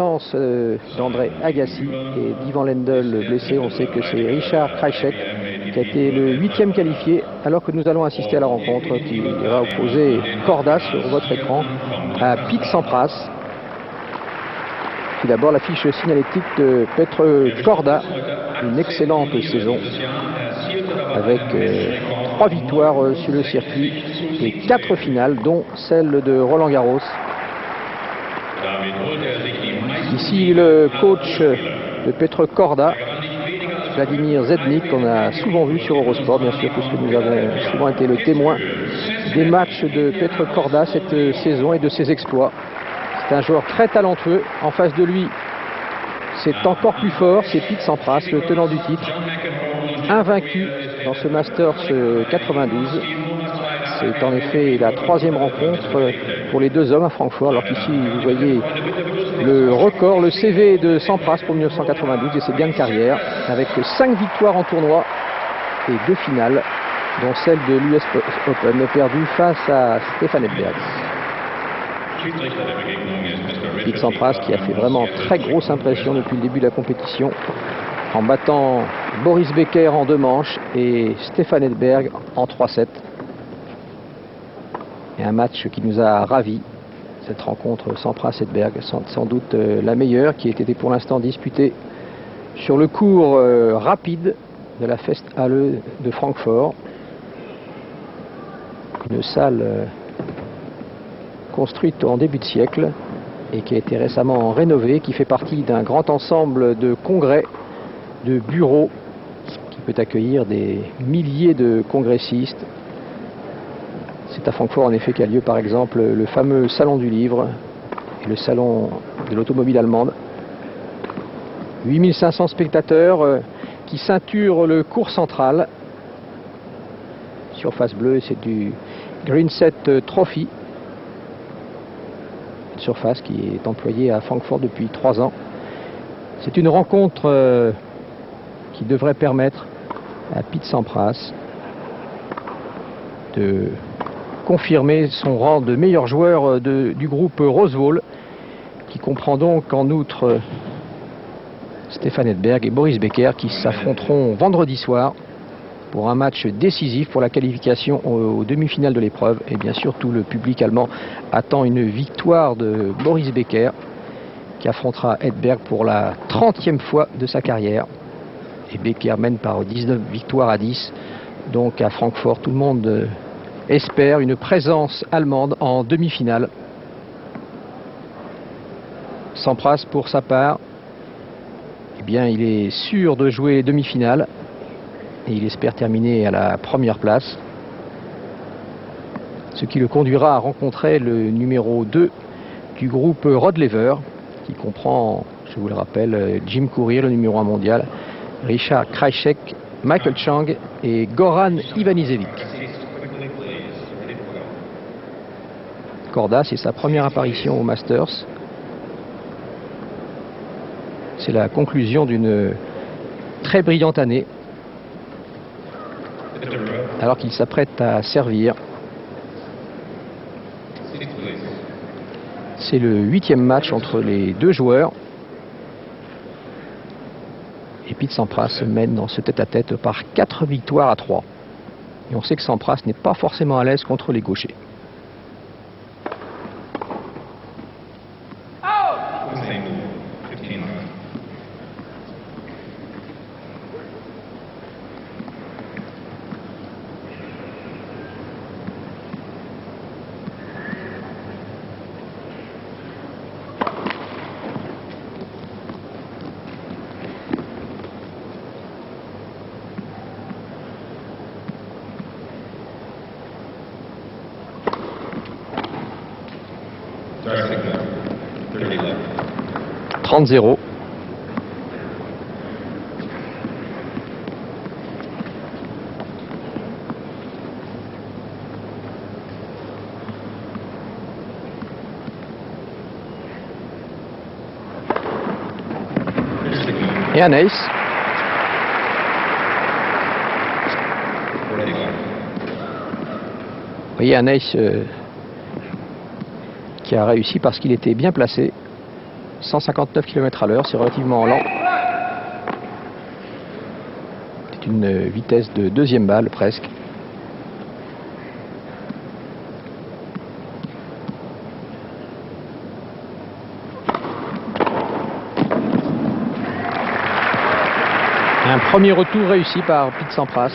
l'absence d'André Agassi et d'Ivan Lendl blessé, on sait que c'est Richard Krajicek qui a été le 8e qualifié, alors que nous allons assister à la rencontre qui va opposer Korda sur votre écran à Pete Sampras. Tout d'abord la fiche signalétique de Petr Korda, une excellente saison avec 3 victoires sur le circuit et 4 finales, dont celle de Roland Garros. Ici le coach de Petr Korda, Vladimir Zednik, qu'on a souvent vu sur Eurosport, bien sûr, puisque nous avons souvent été le témoin des matchs de Petr Korda cette saison et de ses exploits. C'est un joueur très talentueux. En face de lui, c'est encore plus fort, c'est Pete Sampras, le tenant du titre, invaincu dans ce Masters 92. C'est en effet la 3e rencontre pour les deux hommes à Francfort, alors qu'ici vous voyez le record, le CV de Sampras pour 1992 et ses gains de carrière, avec 5 victoires en tournoi et 2 finales, dont celle de l'US Open perdue face à Stefan Edberg. Pete Sampras qui a fait vraiment très grosse impression depuis le début de la compétition, en battant Boris Becker en 2 manches et Stefan Edberg en 3-7. Et un match qui nous a ravis, cette rencontre Sampras-Edberg, sans doute la meilleure, qui a été pour l'instant disputée sur le cours rapide de la Festhalle de Francfort. Une salle construite en début de siècle et qui a été récemment rénovée, qui fait partie d'un grand ensemble de congrès, de bureaux, qui peut accueillir des milliers de congressistes. C'est à Francfort en effet qu'a lieu par exemple le fameux salon du livre et le salon de l'automobile allemande. 8500 spectateurs qui ceinturent le cours central. Surface bleue, c'est du Greenset Trophy. Une surface qui est employée à Francfort depuis 3 ans. C'est une rencontre qui devrait permettre à Pete Sampras de confirmer son rang de meilleur joueur du groupe Rosewall, qui comprend donc en outre Stefan Edberg et Boris Becker, qui s'affronteront vendredi soir pour un match décisif pour la qualification aux demi-finales de l'épreuve. Et bien sûr, tout le public allemand attend une victoire de Boris Becker, qui affrontera Edberg pour la 30e fois de sa carrière. Et Becker mène par 19 victoires à 10. Donc à Francfort, tout le monde espère une présence allemande en demi-finale. Sampras, pour sa part, eh bien, il est sûr de jouer demi-finale et il espère terminer à la première place, ce qui le conduira à rencontrer le numéro 2 du groupe Rod Laver, qui comprend, je vous le rappelle, Jim Courier, le numéro 1 mondial, Richard Krajicek, Michael Chang et Goran Ivanisevic. Korda, c'est sa première apparition au Masters. C'est la conclusion d'une très brillante année, alors qu'il s'apprête à servir. C'est le 8e match entre les deux joueurs. Et Pete Sampras mène dans ce tête-à-tête par 4 victoires à 3. Et on sait que Sampras n'est pas forcément à l'aise contre les gauchers. Signal, 30 left. 30-0. Et un ace. Vous voyez un ace qui a réussi parce qu'il était bien placé. 159 km à l'heure, c'est relativement lent. C'est une vitesse de deuxième balle presque. Un premier retour réussi par Pete Sampras.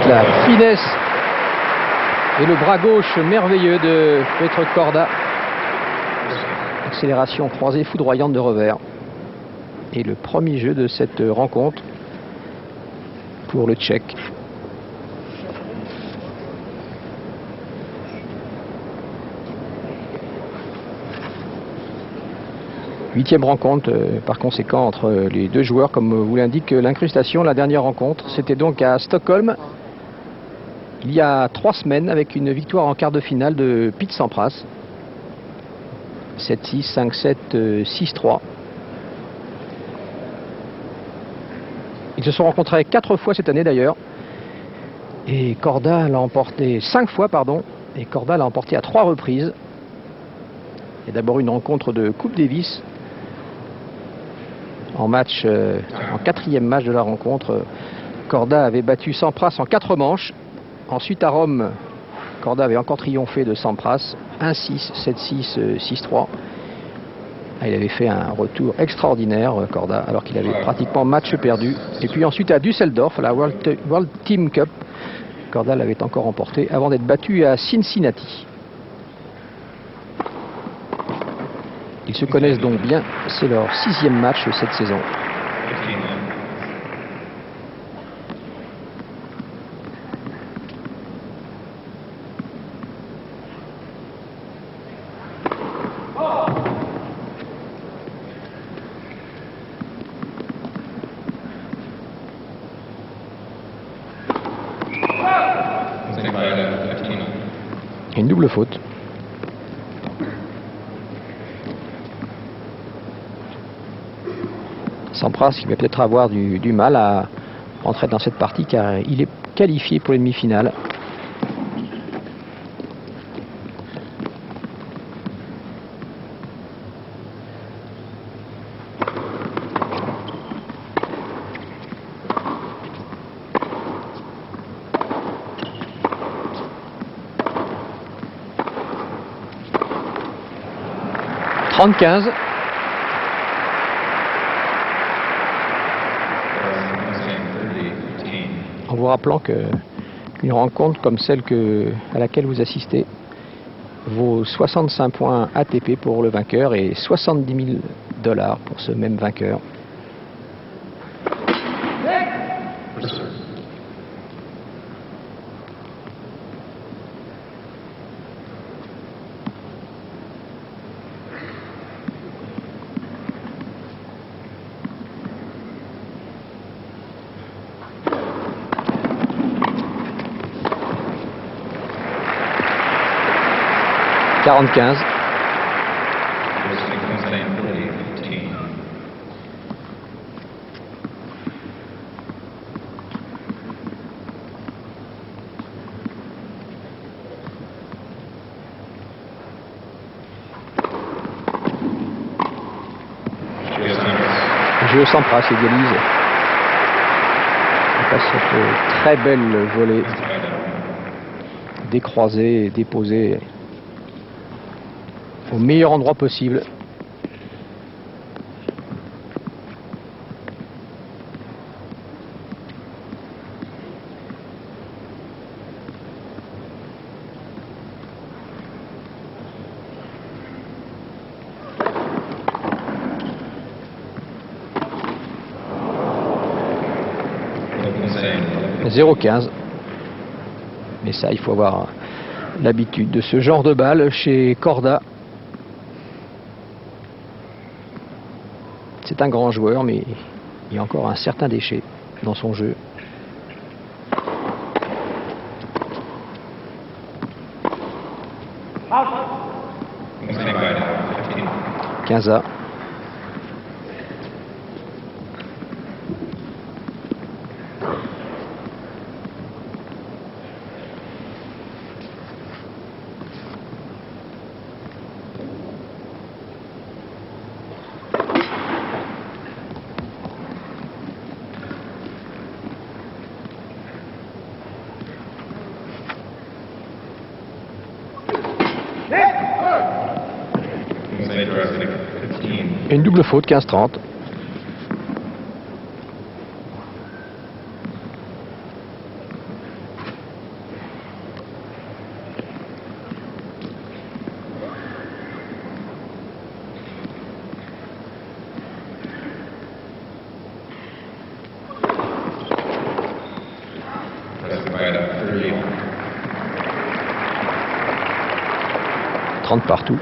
La finesse et le bras gauche merveilleux de Petr Korda. Accélération croisée foudroyante de revers. Et le premier jeu de cette rencontre pour le Tchèque. Huitième rencontre par conséquent entre les deux joueurs, comme vous l'indique l'incrustation. La dernière rencontre, c'était donc à Stockholm, il y a 3 semaines, avec une victoire en quart de finale de Pete Sampras. 7-6, 5-7, 6-3. Ils se sont rencontrés 4 fois cette année d'ailleurs. Et Korda l'a emporté 5 fois, pardon. Et Korda l'a emporté à 3 reprises. Il y a d'abord une rencontre de Coupe Davis. En 4e match de la rencontre, Korda avait battu Sampras en 4 manches. Ensuite à Rome, Korda avait encore triomphé de Sampras, 1-6, 7-6, 6-3. Il avait fait un retour extraordinaire, Korda, alors qu'il avait pratiquement match perdu. Et puis ensuite à Düsseldorf, la World Team Cup, Korda l'avait encore emporté avant d'être battu à Cincinnati. Ils se connaissent donc bien, c'est leur 6e match cette saison. Une double faute. Sampras qui va peut-être avoir du mal à rentrer dans cette partie car il est qualifié pour les demi-finales. -15. En vous rappelant qu'une rencontre comme celle à laquelle vous assistez vaut 65 points ATP pour le vainqueur et 70 000 $ pour ce même vainqueur. -15. Jeu Sampras égalise. Après cette très belle volée décroisée et déposée au meilleur endroit possible. « 0,15 ». Mais ça, il faut avoir l'habitude de ce genre de balle chez Korda. C'est un grand joueur, mais il y a encore un certain déchet dans son jeu. Mistake by 15. 15-A. Mistake drastic 15. Et une double faute, 15-30. Drastic by 30. 30 partout.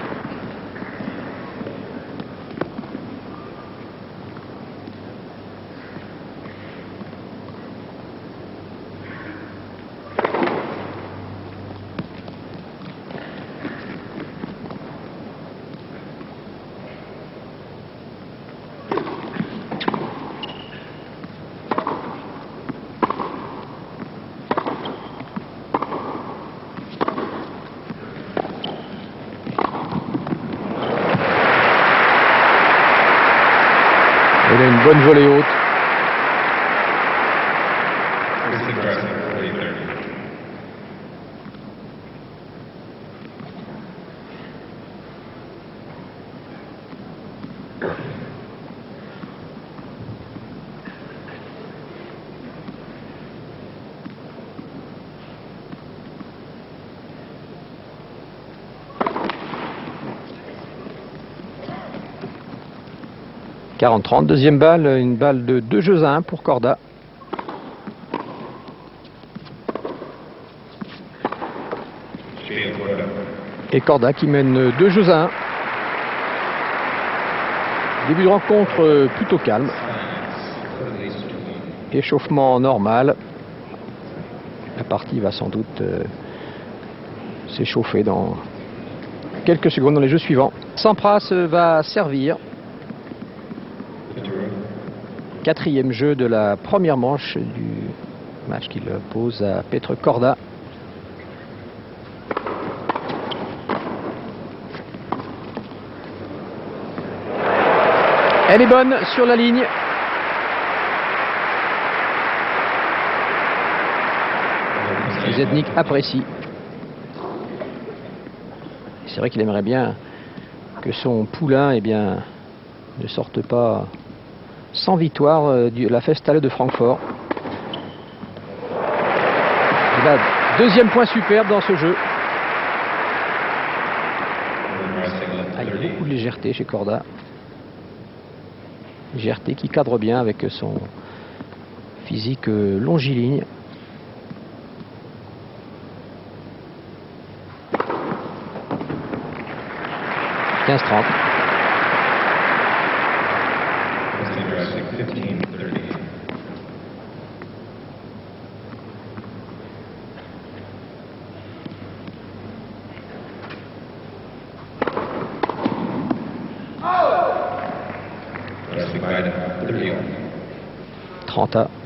Il a une bonne volée haute. Mistake drastic 40-30. « 40-30, deuxième balle, une balle de 2-1 pour Corda. Field photo. Et Corda qui mène 2-1. Début de rencontre plutôt calme. Échauffement normal. La partie va sans doute s'échauffer dans quelques secondes dans les jeux suivants. Sampras va servir. Quatrième jeu de la première manche du match qu'il pose à Petr Korda. Elle est bonne sur la ligne. Zednik apprécie. C'est vrai qu'il aimerait bien que son poulain ne sorte pas sans victoire de la Festale de Francfort. Et là, deuxième point superbe dans ce jeu. Ah, il y a beaucoup de légèreté chez Korda. Légèreté qui cadre bien avec son physique longiligne. « 15-30. Mistake drastic 15-30. Drastic by 30. 30A. «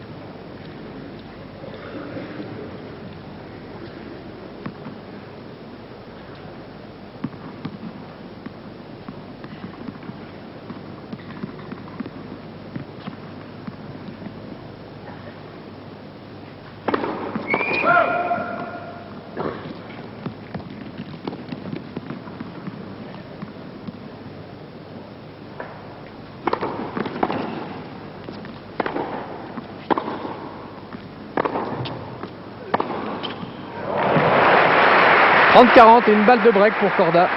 30-40 et une balle de break pour Korda.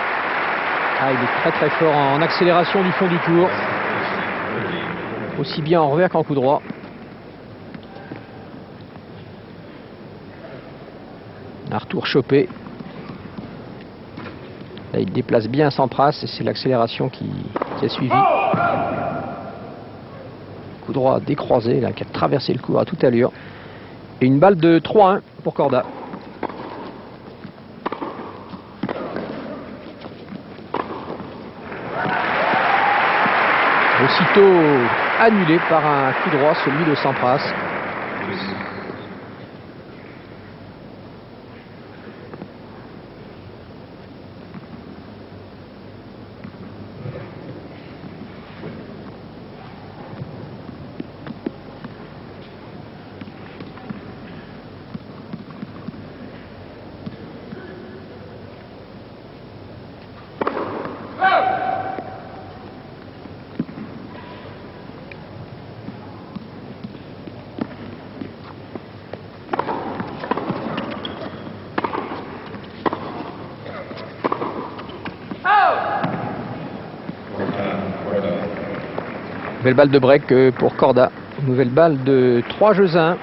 Ah, il est très très fort en accélération du fond du tour. Aussi bien en revers qu'en coup droit. Un retour chopé. Là, il déplace bien Sampras et c'est l'accélération qui a suivi. coup droit décroisé là, qui a traversé le court à toute allure. Et une balle de 3-1 pour Corda. Aussitôt annulé par un coup droit, celui de Sampras. Nouvelle balle de break pour Corda. Nouvelle balle de 3 jeux à 1.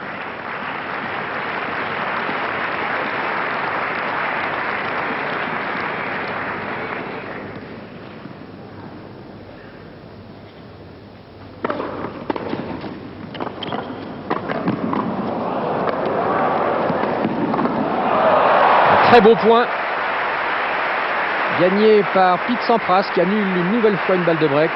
Très beau point. Gagné par Pete Sampras qui annule une nouvelle fois une balle de break.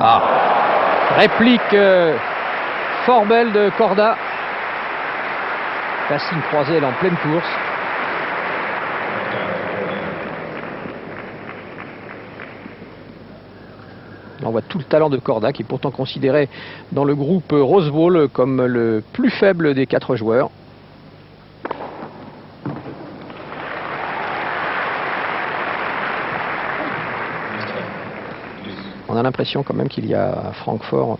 Ah, réplique fort belle de Corda. Passing croisé, elle est en pleine course. On voit tout le talent de Corda qui est pourtant considéré dans le groupe Rose Bowl comme le plus faible des 4 joueurs. On a l'impression quand même qu'il y a à Francfort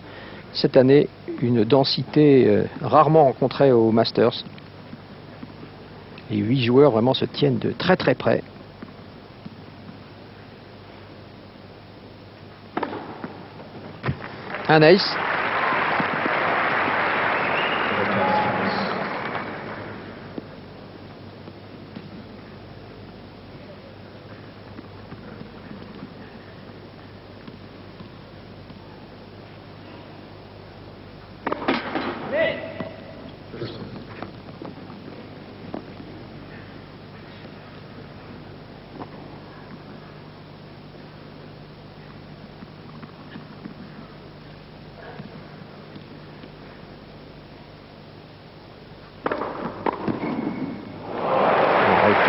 cette année une densité rarement rencontrée au Masters. Les 8 joueurs vraiment se tiennent de très très près. Un ace.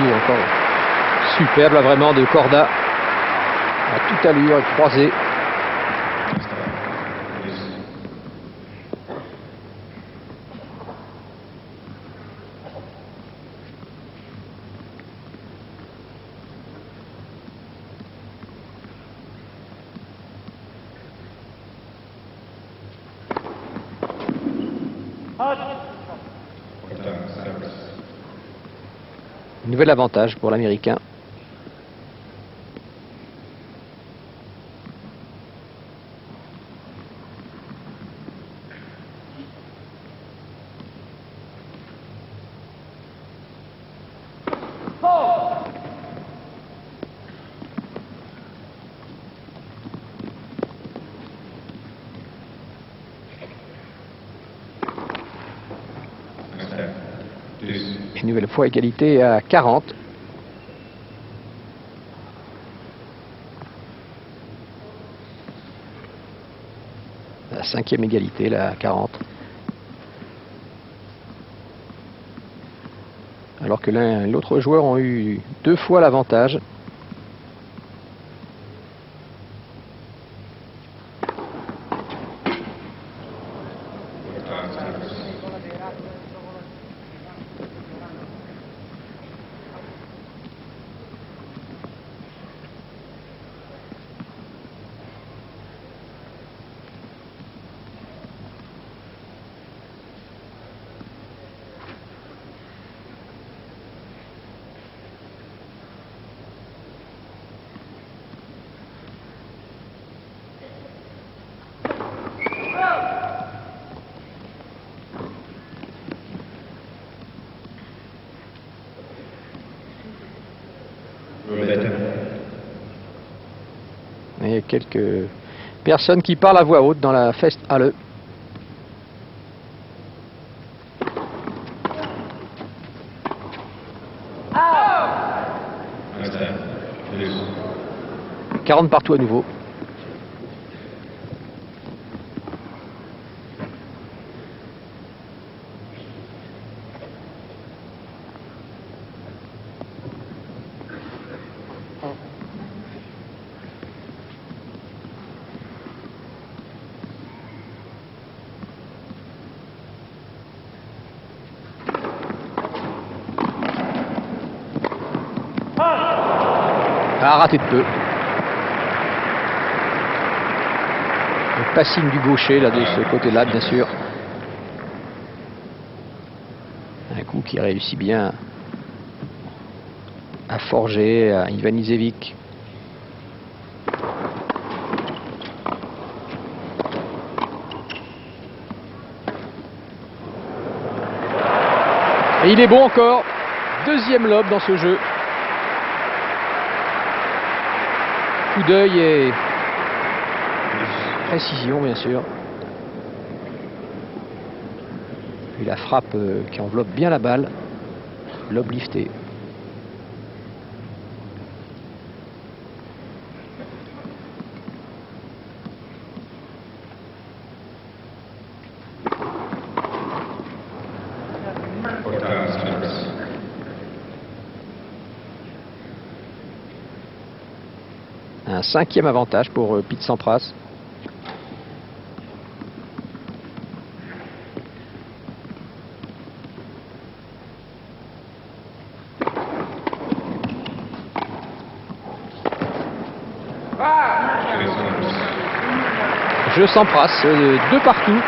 Encore superbe là, vraiment de Corda à toute allure croisée. Nouvel avantage pour l'Américain. Une nouvelle fois égalité à 40. La 5e égalité, là, à 40. Alors que l'un et l'autre joueur ont eu 2 fois l'avantage. Roberta. Et quelques personnes qui parlent à voix haute dans la Festhalle. How's that? Loose. 40 partout à nouveau. A raté de peu. Le passing du gaucher là de ce côté-là, bien sûr. Un coup qui réussit bien à forger à Ivan Isevic. Et il est bon encore. Deuxième lob dans ce jeu. Coup d'œil et précision, bien sûr. Puis la frappe qui enveloppe bien la balle. Lob lifté. Un 5e avantage pour Pete Sampras. Jeu Sampras, 2 partout.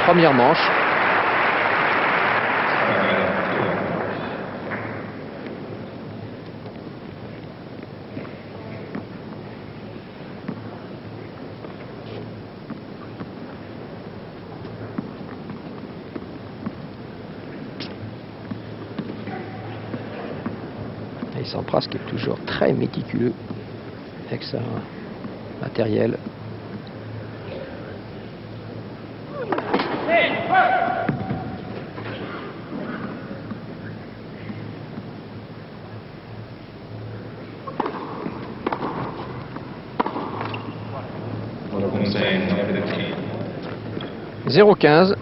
Première manche. Et Sampras qui est toujours très méticuleux avec sa matériel. Saying 0-15.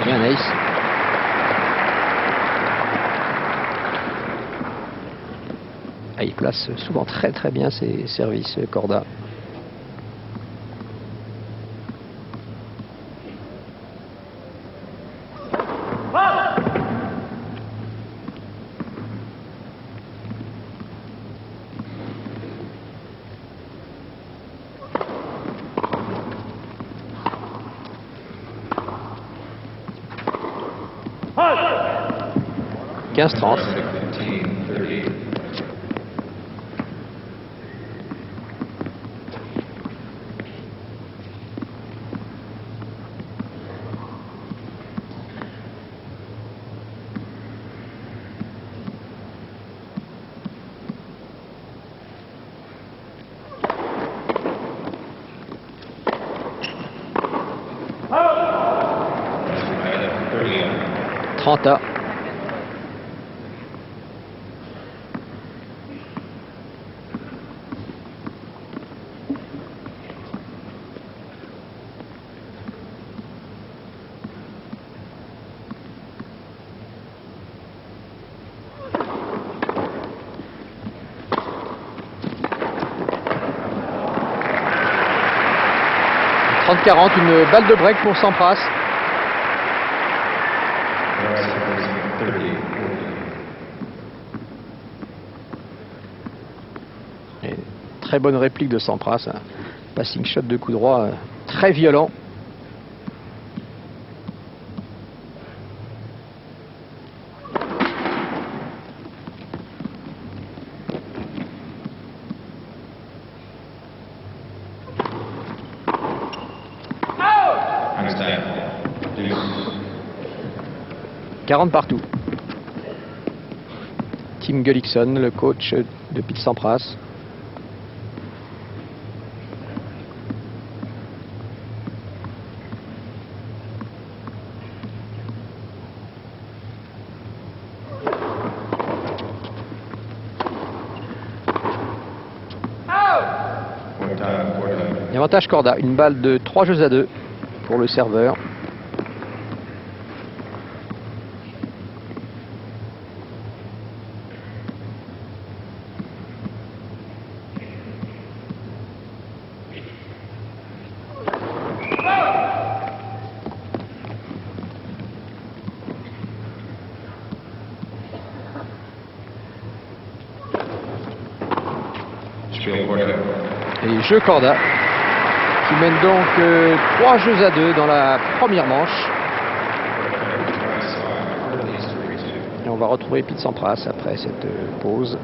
Bien ace. Ah, il place souvent très très bien ses services, Corda. « 15-30. » Trenta. « 30-40 », une balle de break pour Sampras. Et très bonne réplique de Sampras, un passing shot de coup droit très violent. 40 partout. Tim Gullikson, le coach de Pete Sampras. Et avantage Corda, une balle de 3 jeux à 2 pour le serveur. Et jeu Corda qui mène donc 3 jeux à 2 dans la première manche. Et on va retrouver Pete Sampras après cette pause.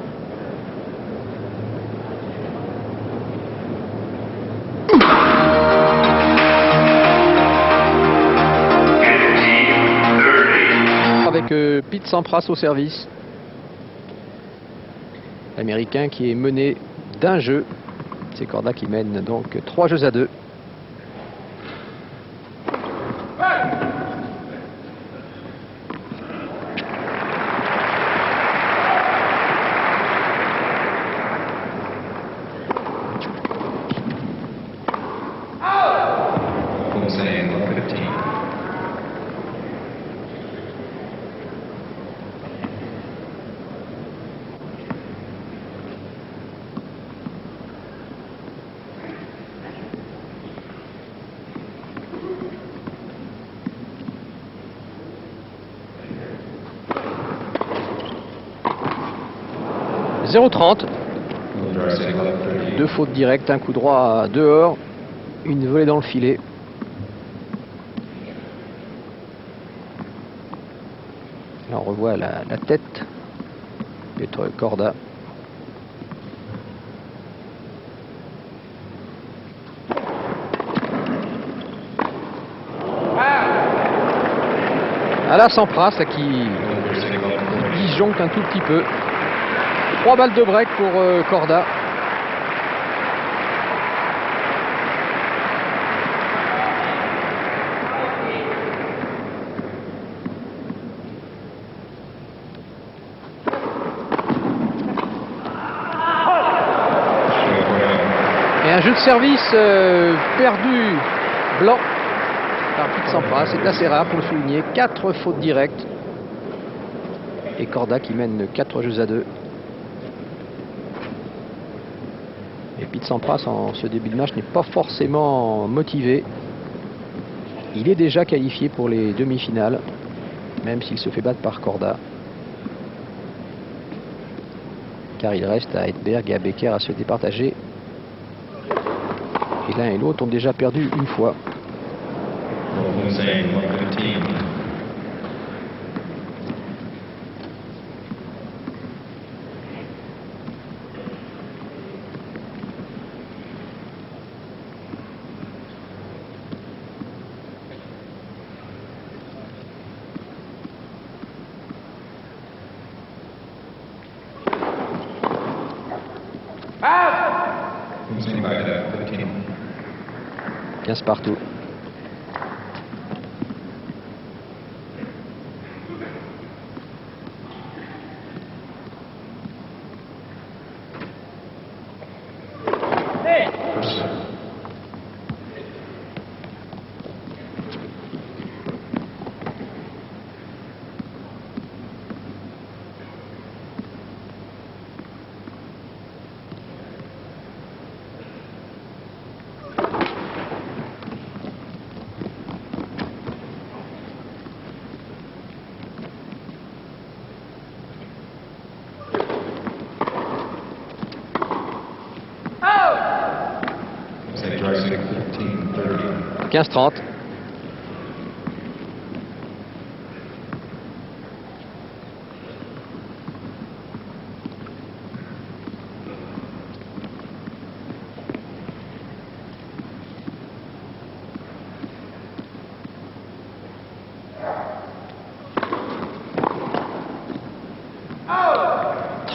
Avec Pete Sampras au service. L'Américain qui est mené d'un jeu. C'est Corda qui mène donc 3 jeux à 2. « 0,30. 2 fautes directes, un coup droit dehors, une volée dans le filet. Là on revoit la tête. Petr Korda. À la Sampras là, qui disjoncte un tout petit peu. 3 balles de break pour Korda. Et un jeu de service perdu blanc par Pete Sampras. C'est assez rare pour le souligner. 4 fautes directes. Et Korda qui mène 4 jeux à 2. Et Pete Sampras en ce début de match n'est pas forcément motivé. Il est déjà qualifié pour les demi-finales, même s'il se fait battre par Korda. Car il reste à Edberg et à Becker à se départager. Et l'un et l'autre ont déjà perdu une fois. « 15 partout. « 15-30. »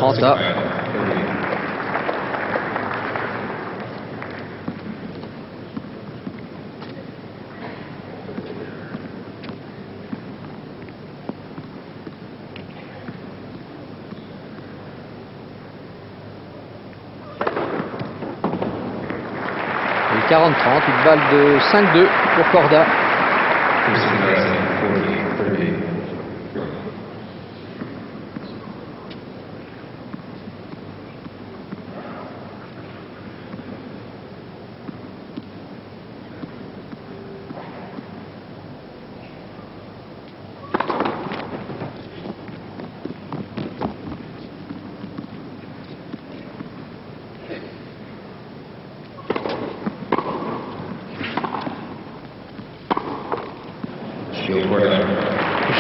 30 à. Et 40-30, une balle de 5-2 pour Corda.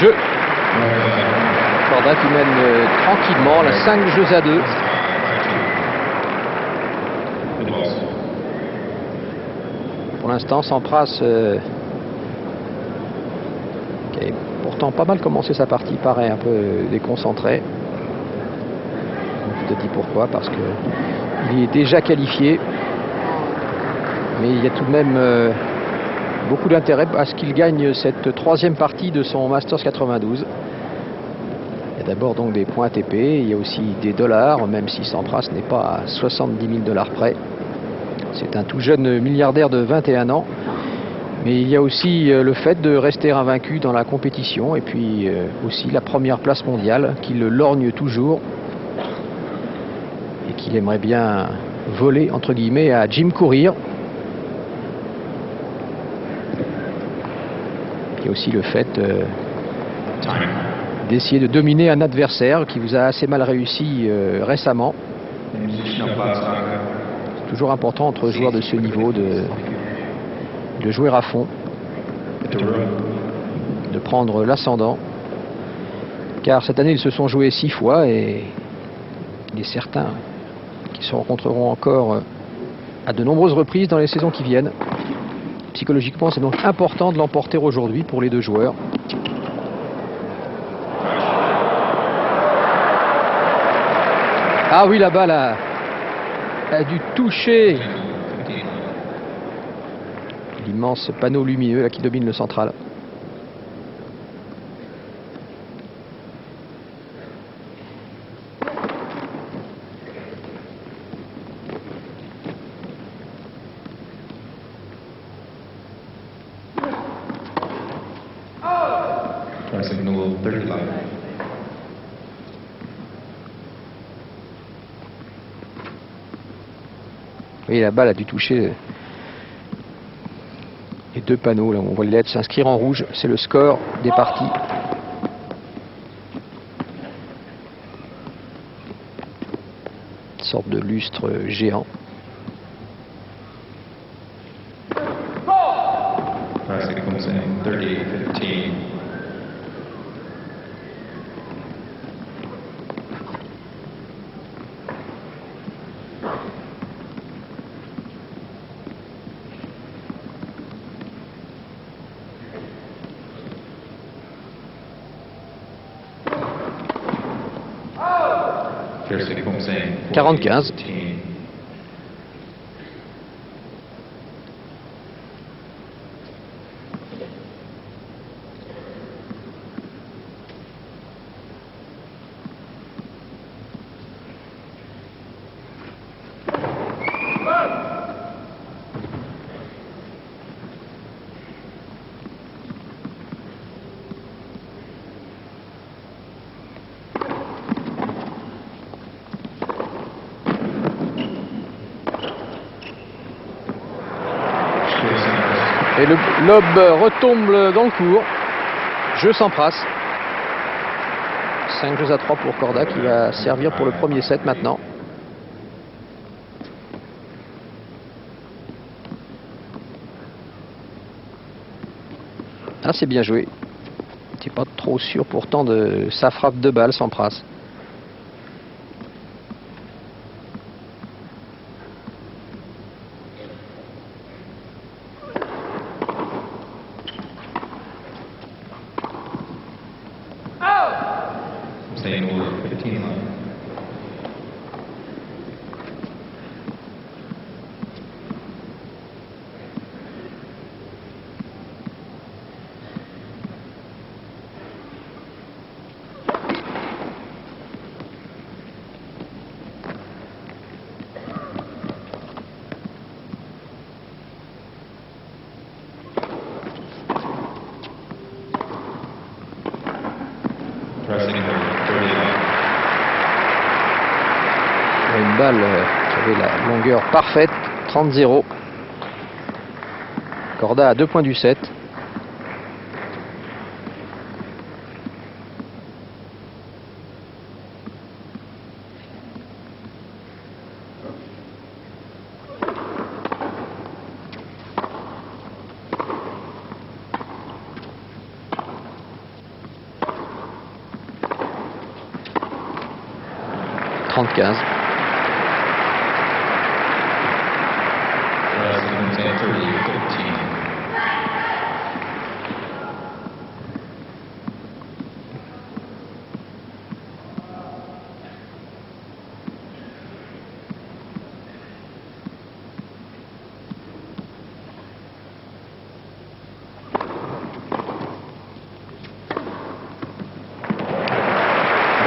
Jeu. Corda qui mène tranquillement, la 5 jeux à 2. Pour l'instant, Sampras, qui a pourtant pas mal commencé sa partie, paraît un peu déconcentré. Je te dis pourquoi, parce qu'il est déjà qualifié. Mais il y a tout de même beaucoup d'intérêt à ce qu'il gagne cette troisième partie de son Masters 92. Il y a d'abord donc des points ATP, il y a aussi des dollars, même si Sampras n'est pas à 70 000 $ près. C'est un tout jeune milliardaire de 21 ans. Mais il y a aussi le fait de rester invaincu dans la compétition et puis aussi la première place mondiale qui le lorgne toujours et qu'il aimerait bien voler entre guillemets à Jim Courier. Il y a aussi le fait d'essayer de dominer un adversaire qui vous a assez mal réussi récemment. C'est toujours important entre joueurs de ce niveau de jouer à fond, de prendre l'ascendant. Car cette année, ils se sont joués 6 fois et il est certain qu'ils se rencontreront encore à de nombreuses reprises dans les saisons qui viennent. Psychologiquement, c'est donc important de l'emporter aujourd'hui pour les deux joueurs. Ah oui, la balle a dû toucher l'immense panneau lumineux là, qui domine le central. Signal 35. Oui, la balle a dû toucher les deux panneaux. Là, on voit les lettres s'inscrire en rouge. C'est le score des parties. Une sorte de lustre géant. Classic comes in 38-15. Classic comes in 40-15. 40-15. Et le lob retombe dans le court. Jeu Sampras. 5 jeux à 3 pour Corda qui va servir pour le premier set maintenant. Ah, c'est bien joué. C'est pas trop sûr pourtant de sa frappe de balle, Sampras. Staying over 15 line. Une balle qui avait la longueur parfaite, 30-0. Corda à 2 points du set.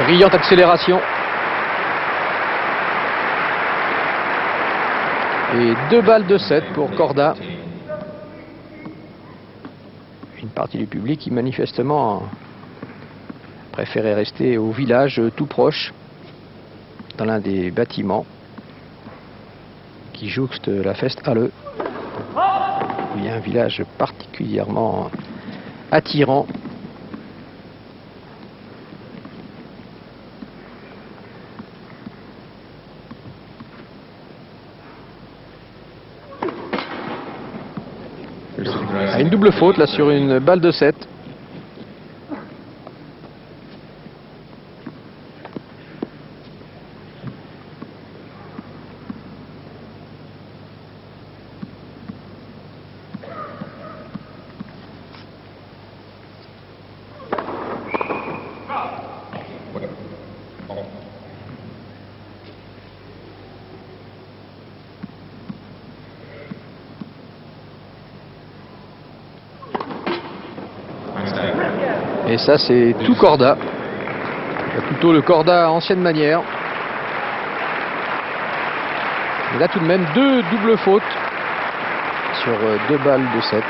Brillante accélération. Et 2 balles de 7 pour Corda. Une partie du public qui manifestement préférait rester au village tout proche, dans l'un des bâtiments qui jouxte la Festhalle. Il y a un village particulièrement attirant. Une double faute là sur une balle de 7. Et ça, c'est tout Corda. Plutôt le Corda ancienne manière. Il a tout de même 2 doubles fautes sur 2 balles de 7.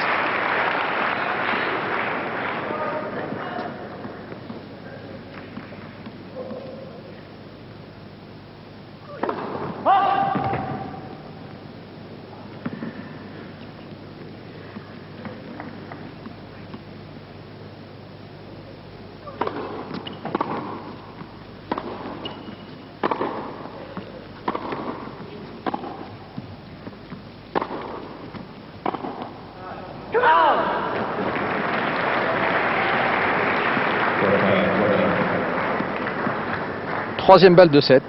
Troisième balle de 7.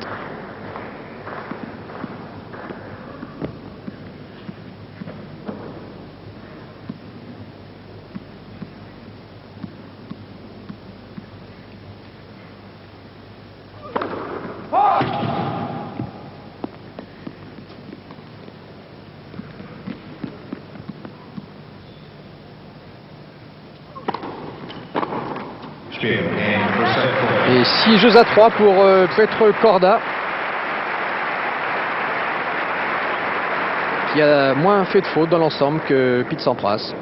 Et 6 jeux à 3 pour Petr Korda, qui a moins fait de fautes dans l'ensemble que Pete Sampras.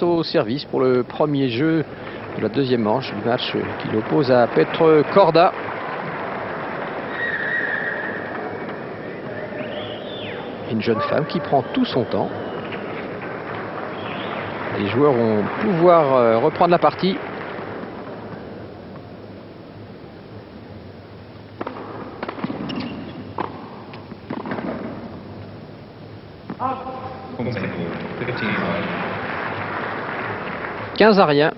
Au service pour le premier jeu de la deuxième manche du match qui l'oppose à Petr Korda. Une jeune femme qui prend tout son temps. Les joueurs vont pouvoir reprendre la partie. « 15 à rien.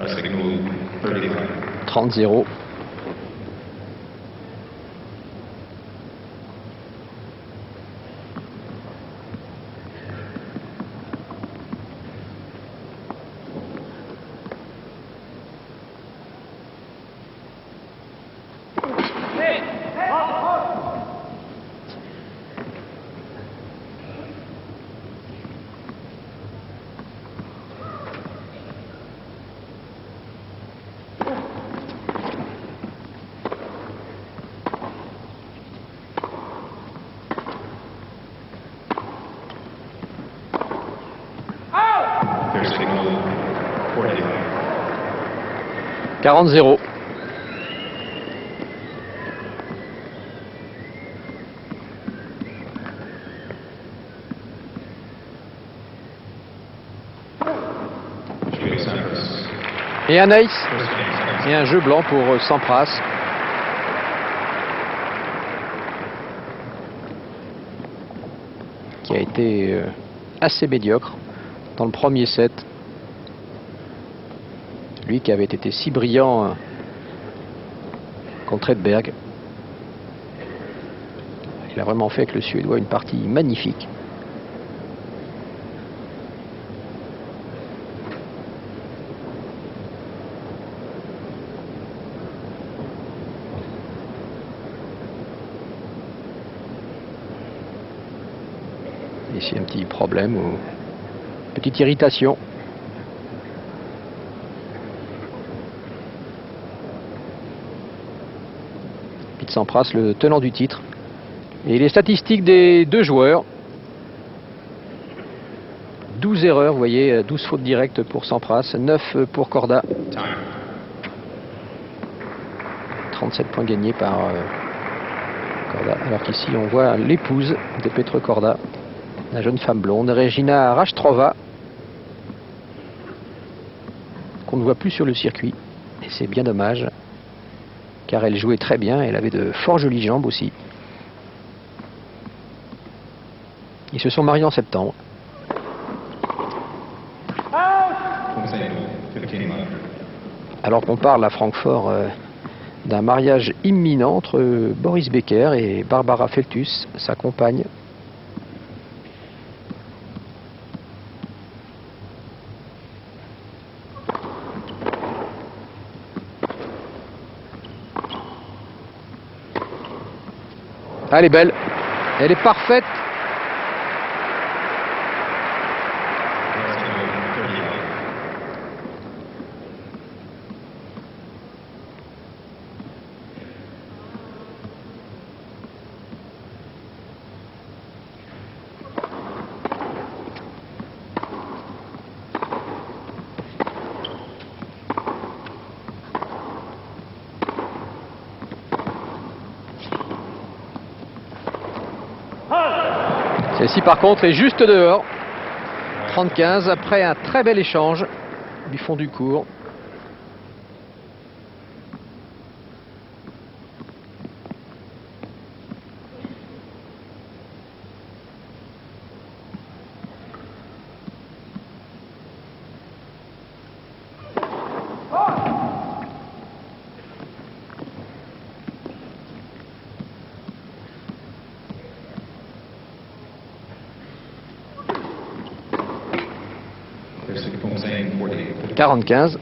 Signal 35. 30-0. signal 45. 40-0. Et un ace et un jeu blanc pour Sampras. Qui a été assez médiocre dans le premier set. Lui qui avait été si brillant contre Edberg. Il a vraiment fait avec le Suédois une partie magnifique. Ici un petit problème ou petite irritation. Pete Sampras, le tenant du titre. Et les statistiques des deux joueurs. 12 erreurs, vous voyez, 12 fautes directes pour Sampras, 9 pour Korda. 37 points gagnés par Korda. Alors qu'ici on voit l'épouse de Petr Korda. La jeune femme blonde, Regina Rashtrova, qu'on ne voit plus sur le circuit. Et c'est bien dommage, car elle jouait très bien, elle avait de fort jolies jambes aussi. Ils se sont mariés en septembre. Alors qu'on parle à Francfort d'un mariage imminent entre Boris Becker et Barbara Feltus, sa compagne. Elle est belle, elle est parfaite. Celle-ci par contre est juste dehors. 30-15 après un très bel échange du fond du court. « 40-15 ».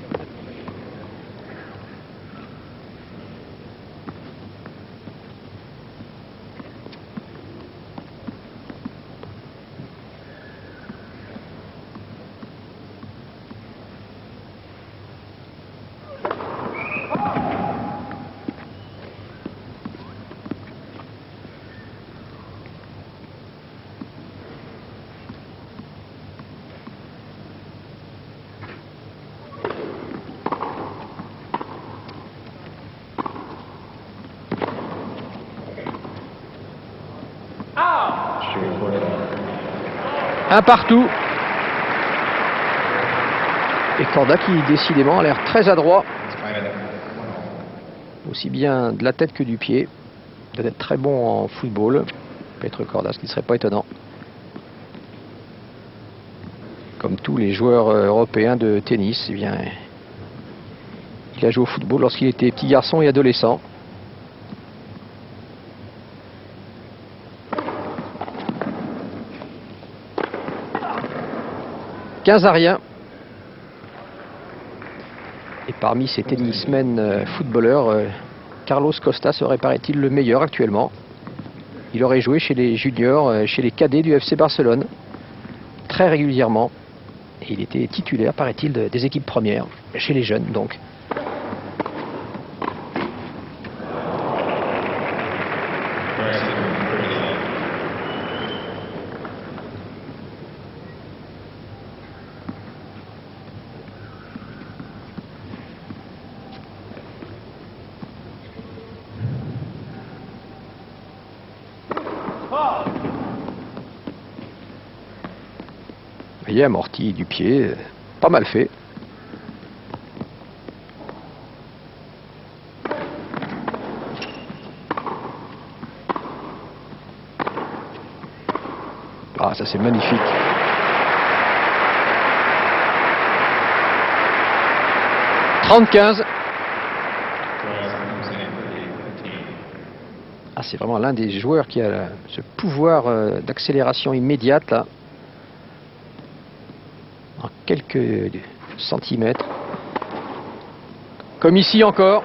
Un partout. Et Korda qui décidément a l'air très adroit. Aussi bien de la tête que du pied. Doit être très bon en football. Petr Korda, ce qui ne serait pas étonnant. Comme tous les joueurs européens de tennis, eh bien, il a joué au football lorsqu'il était petit garçon et adolescent. « 15-rien ». Et parmi ces tennismen footballeurs, Carlos Costa serait, paraît-il, le meilleur actuellement. Il aurait joué chez les juniors, chez les cadets du FC Barcelone, très régulièrement. Et il était titulaire, paraît-il, des équipes premières, chez les jeunes donc. Vous voyez, amorti du pied, pas mal fait. Ah, ça c'est magnifique. « 30-15 ». Ah, c'est vraiment l'un des joueurs qui a ce pouvoir d'accélération immédiate là. En quelques centimètres. Comme ici encore.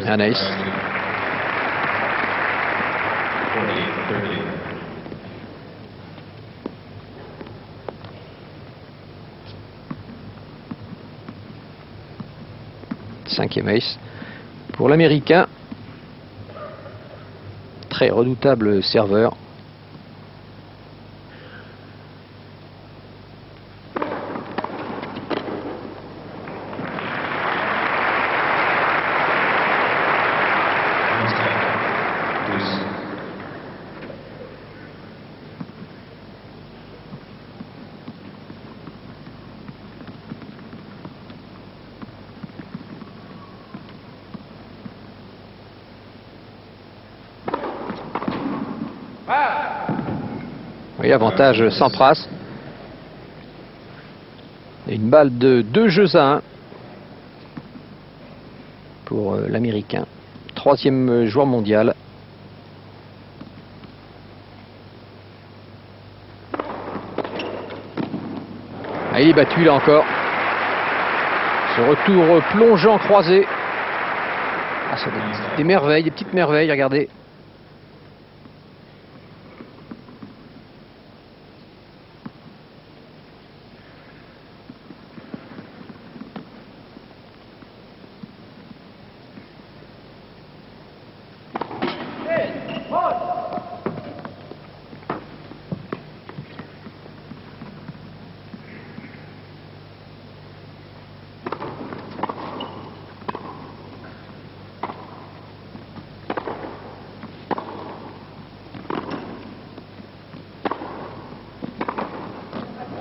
Un ace. Cinquième ace pour l'Américain. Très redoutable serveur. Oui, avantage Sampras. Et une balle de 2 jeux à 1 pour l'Américain. 3e joueur mondial. Ah, il est battu là encore. Ce retour plongeant croisé. Ah, ça des merveilles, des petites merveilles, regardez.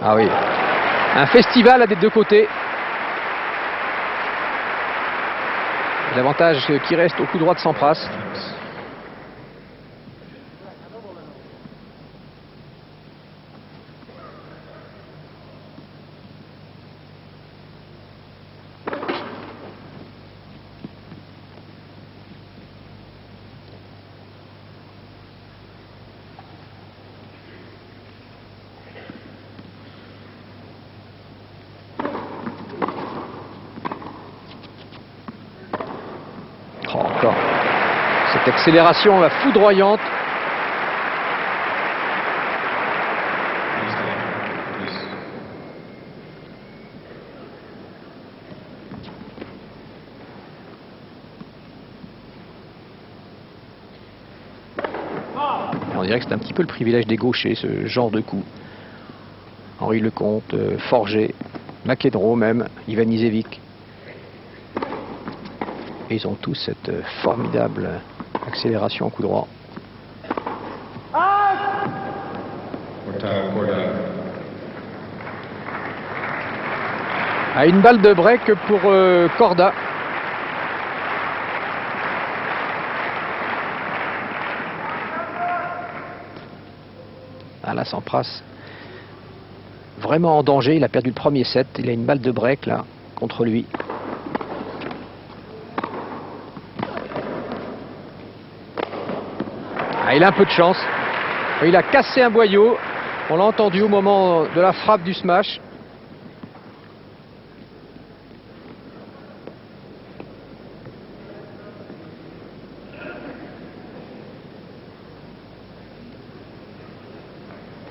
Ah oui, un festival à des deux côtés. L'avantage qui reste au coup droit de Sampras. Oh, encore cette accélération la foudroyante. On dirait que c'est un petit peu le privilège des gauchers, ce genre de coup. Henri Lecomte, Forger, McEnroe même, Ivan Isevic. Et ils ont tous cette formidable accélération en coup droit. Ah, une balle de break pour Corda. Ah là, Sampras vraiment en danger, il a perdu le premier set, il a une balle de break là contre lui. Ah, il a un peu de chance. Il a cassé un boyau. On l'a entendu au moment de la frappe du smash.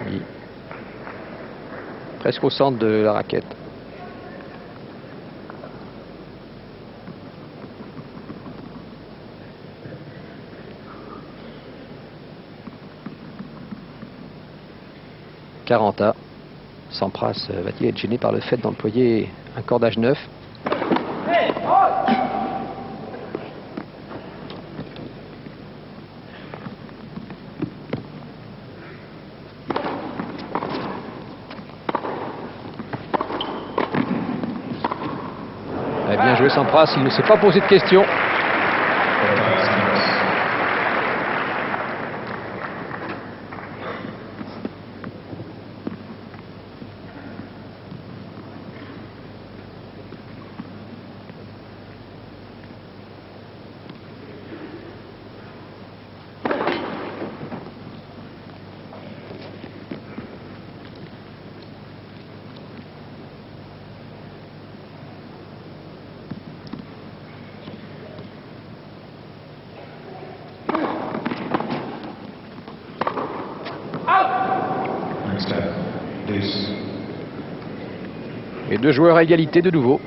Oui. Presque au centre de la raquette. 40A. Sampras va-t-il être gêné par le fait d'employer un cordage neuf? Bien joué Sampras, il ne s'est pas posé de questions. Et deux joueurs à égalité de nouveau.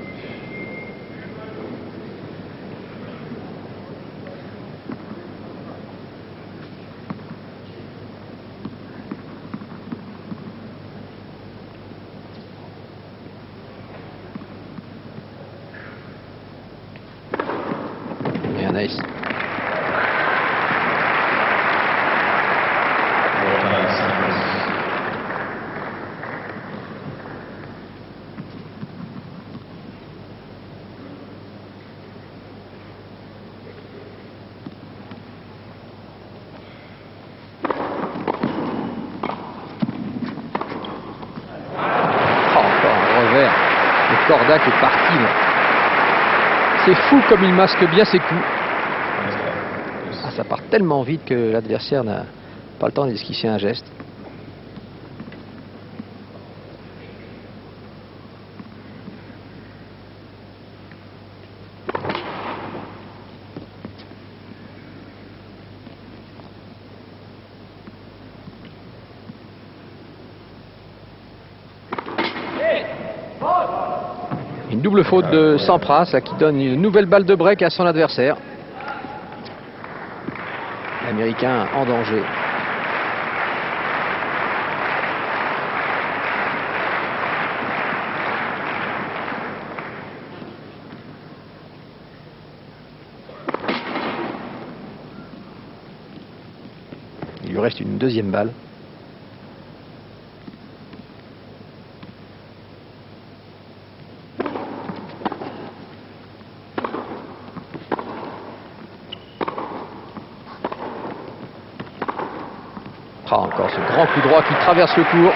Et un ace. Corda qui est parti. C'est fou comme il masque bien ses coups. Ah, ça part tellement vite que l'adversaire n'a pas le temps d'esquisser un geste. Une double faute de Sampras qui donne une nouvelle balle de break à son adversaire. L'Américain en danger. Il lui reste une deuxième balle. Ah, encore ce grand coup droit qui traverse le court.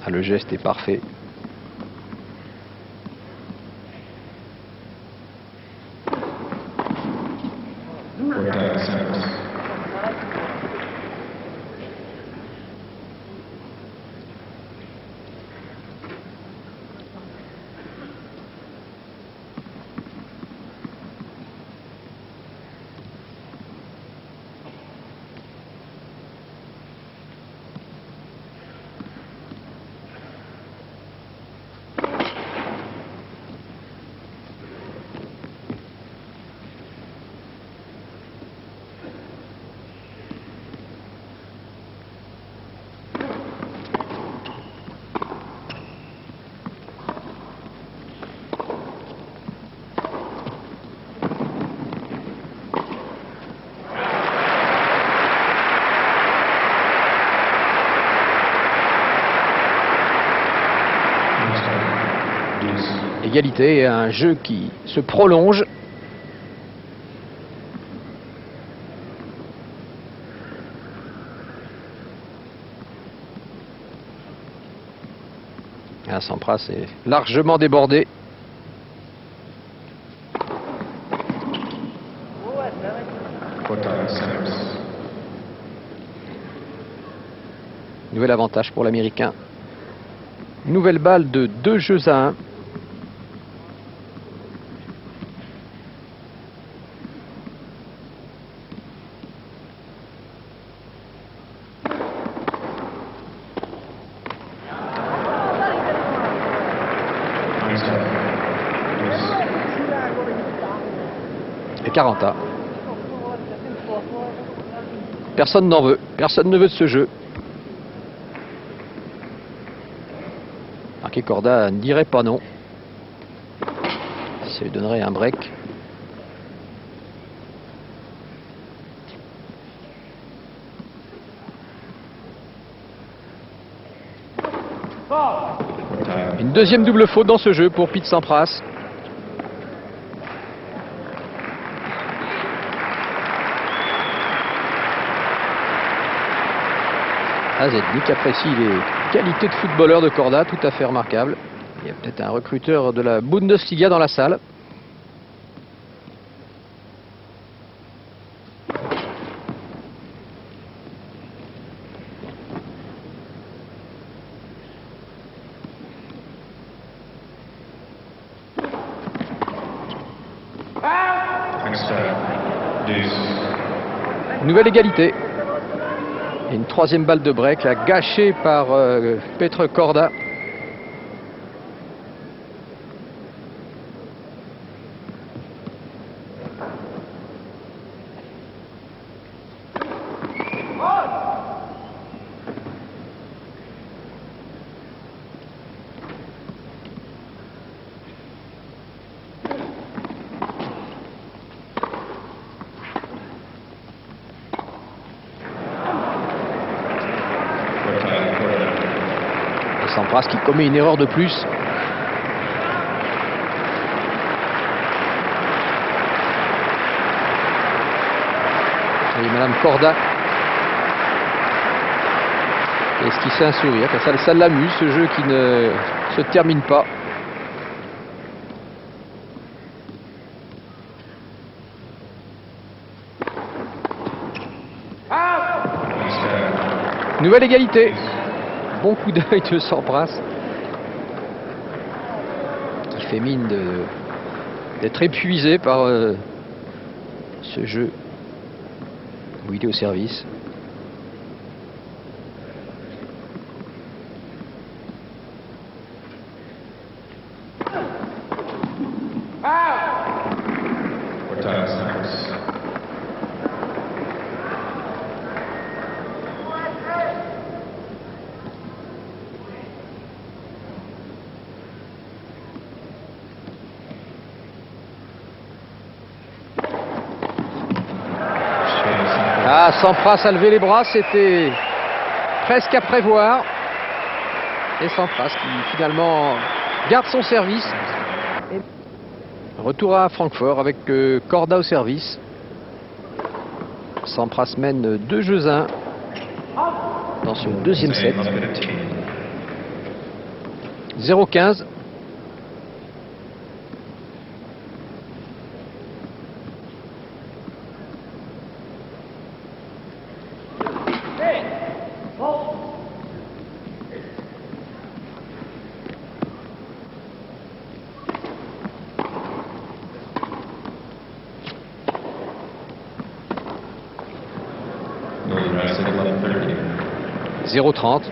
Ah, le geste est parfait. Égalité et un jeu qui se prolonge. Ah, Sampras est largement débordé. Nouvel avantage pour l'Américain. Nouvelle balle de 2-1. 40. Personne n'en veut. Personne ne veut de ce jeu. Marqué Corda ne dirait pas non. Ça lui donnerait un break. Une deuxième double faute dans ce jeu pour Pete Sampras. Zednik apprécie les qualités de footballeur de Corda, tout à fait remarquable. Il y a peut-être un recruteur de la Bundesliga dans la salle. Nouvelle égalité. Et une troisième balle de break, là, gâchée par Petr Korda. Sampras qui commet une erreur de plus. Et Madame Corda esquissait un sourire. Ça l'amuse, ce jeu qui ne se termine pas. Nouvelle égalité. Bon coup d'œil de Sampras qui fait mine d'être épuisé par ce jeu où il est au service. Ah, Sampras a levé les bras, c'était presque à prévoir. Et Sampras qui finalement garde son service. Retour à Francfort avec Corda au service. Sampras mène 2-1 dans ce deuxième set. 0-15. Rest at 11:30. 0-30.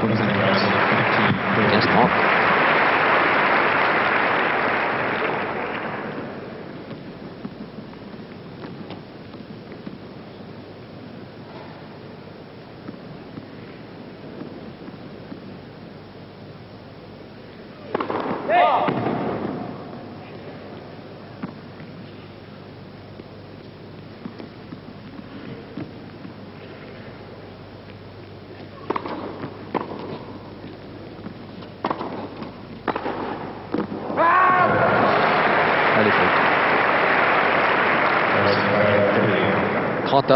Closing rest at 15-30. Allez, faute. 30.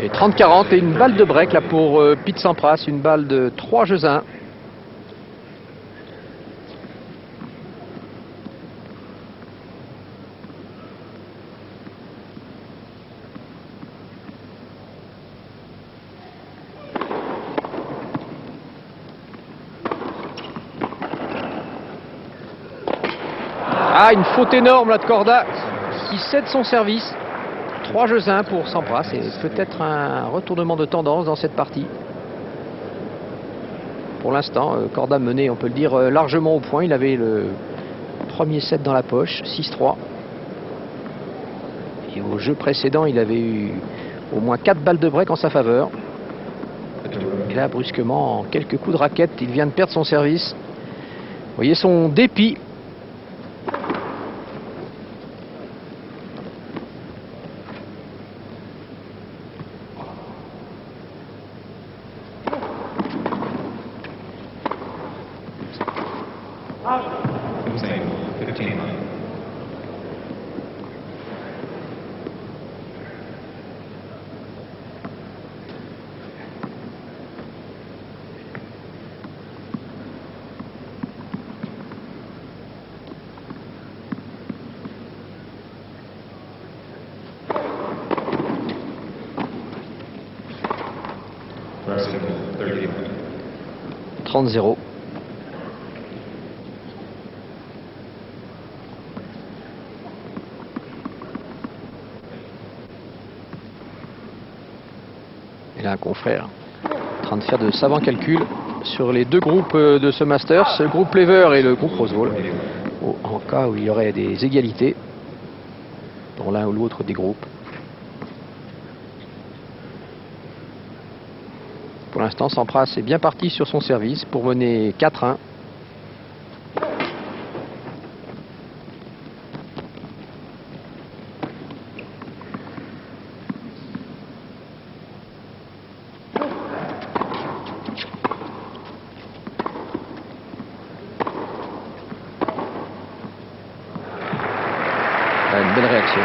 Et 30-40 et une balle de break là pour Pete Sampras, une balle de 3-1. Ah, une faute énorme là de Corda qui cède son service. 3-1 pour Sampras. C'est peut-être un retournement de tendance dans cette partie. Pour l'instant, Corda menait, on peut le dire, largement au point. Il avait le premier set dans la poche, 6-3. Et au jeu précédent, il avait eu au moins 4 balles de break en sa faveur. Et là, brusquement, en quelques coups de raquette, il vient de perdre son service. Vous voyez son dépit. « 30-0. Et là, un confrère en train de faire de savants calculs sur les deux groupes de ce Masters, le groupe Lever et le groupe Rosewall, en cas où il y aurait des égalités dans l'un ou l'autre des groupes. Pour l'instant, Sampras est bien parti sur son service pour mener 4-1. Une belle réaction.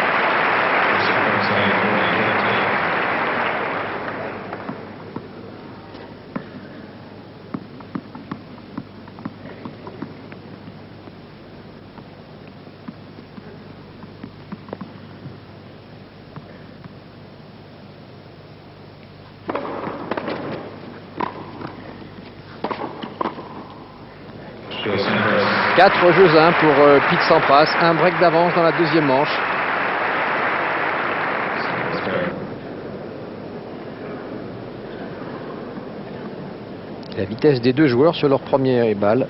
Quatre jeux 1 pour Pete Sampras, un break d'avance dans la deuxième manche. La vitesse des deux joueurs sur leur première balle.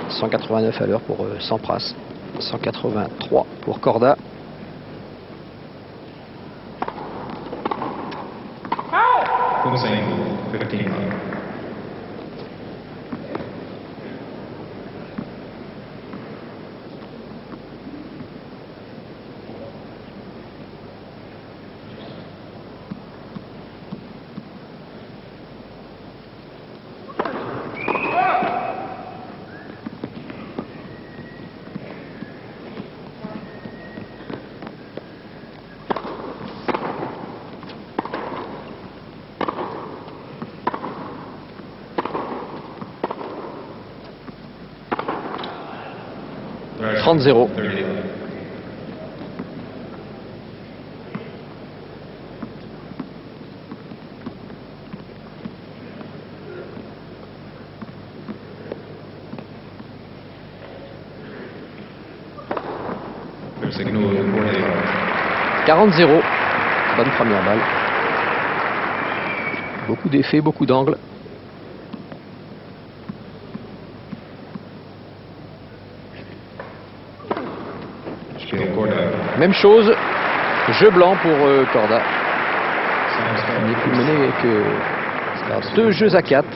189 à l'heure pour Sampras, 183 pour Corda. « 30-0. « 40-0. Bonne première balle. Beaucoup d'effets, beaucoup d'angles. Même chose, jeu blanc pour Corda. Il n'est plus mené que 2 jeux à 4.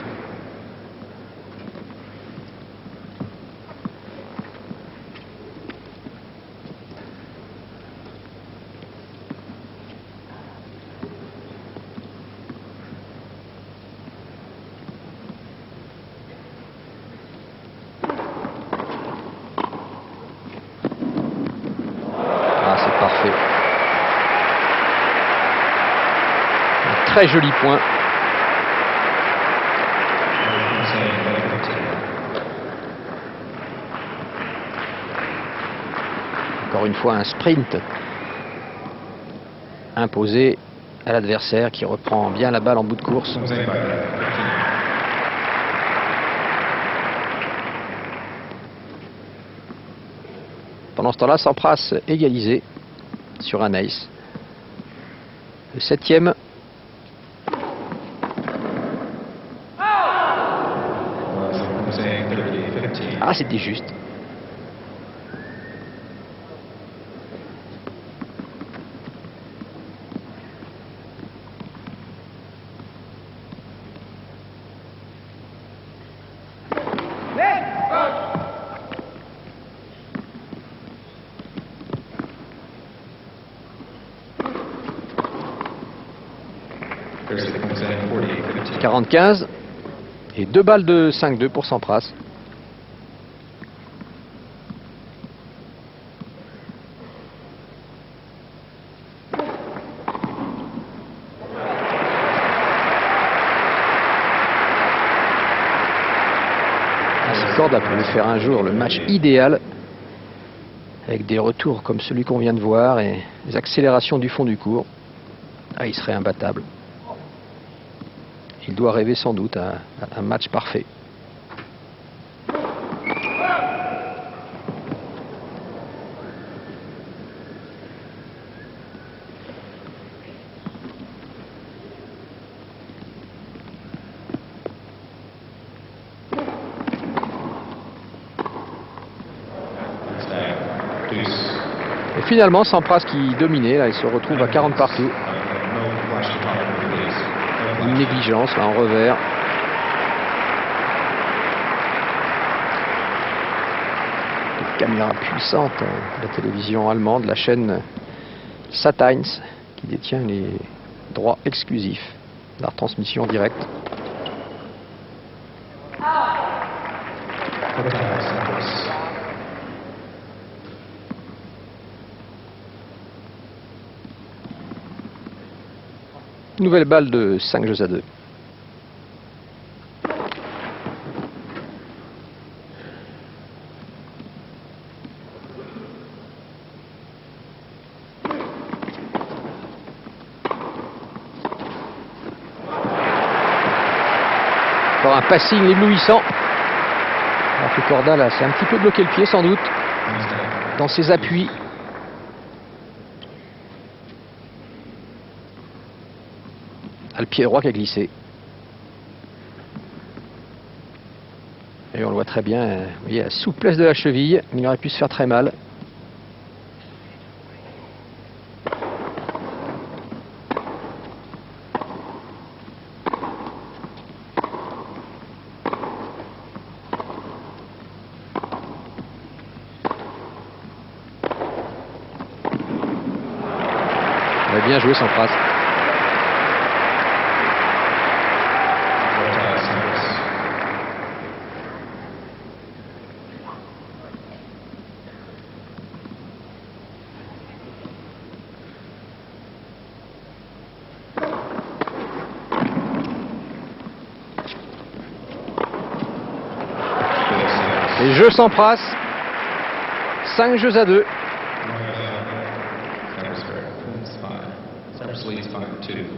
Parfait. Un très joli point. Encore une fois, un sprint imposé à l'adversaire qui reprend bien la balle en bout de course. Pendant ce temps-là, Sampras égalisé sur un ace. Le 7e. Ah, c'était juste. Thursday comes in 48-52. 45 et 2 balles de 5-2 pour Sampras. Corda peut lui faire un jour le match idéal avec des retours comme celui qu'on vient de voir et des accélérations du fond du court. Ah, il serait imbattable. Il doit rêver sans doute à un match parfait. Et finalement, Sampras qui dominait, là, il se retrouve à 40 partout. Une négligence là en revers. Une caméra puissante de la télévision allemande, la chaîne Sat.1 qui détient les droits exclusifs de la retransmission en direct. Nouvelle balle de 5 jeux à 2. Encore un passing éblouissant. Alors que Corda là s'est un petit peu bloqué le pied sans doute dans ses appuis. Le pied droit qui a glissé. Et on le voit très bien, vous voyez la souplesse de la cheville, il aurait pu se faire très mal. Il a bien joué Sampras. Et jeu Sampras, 5 jeux à 2.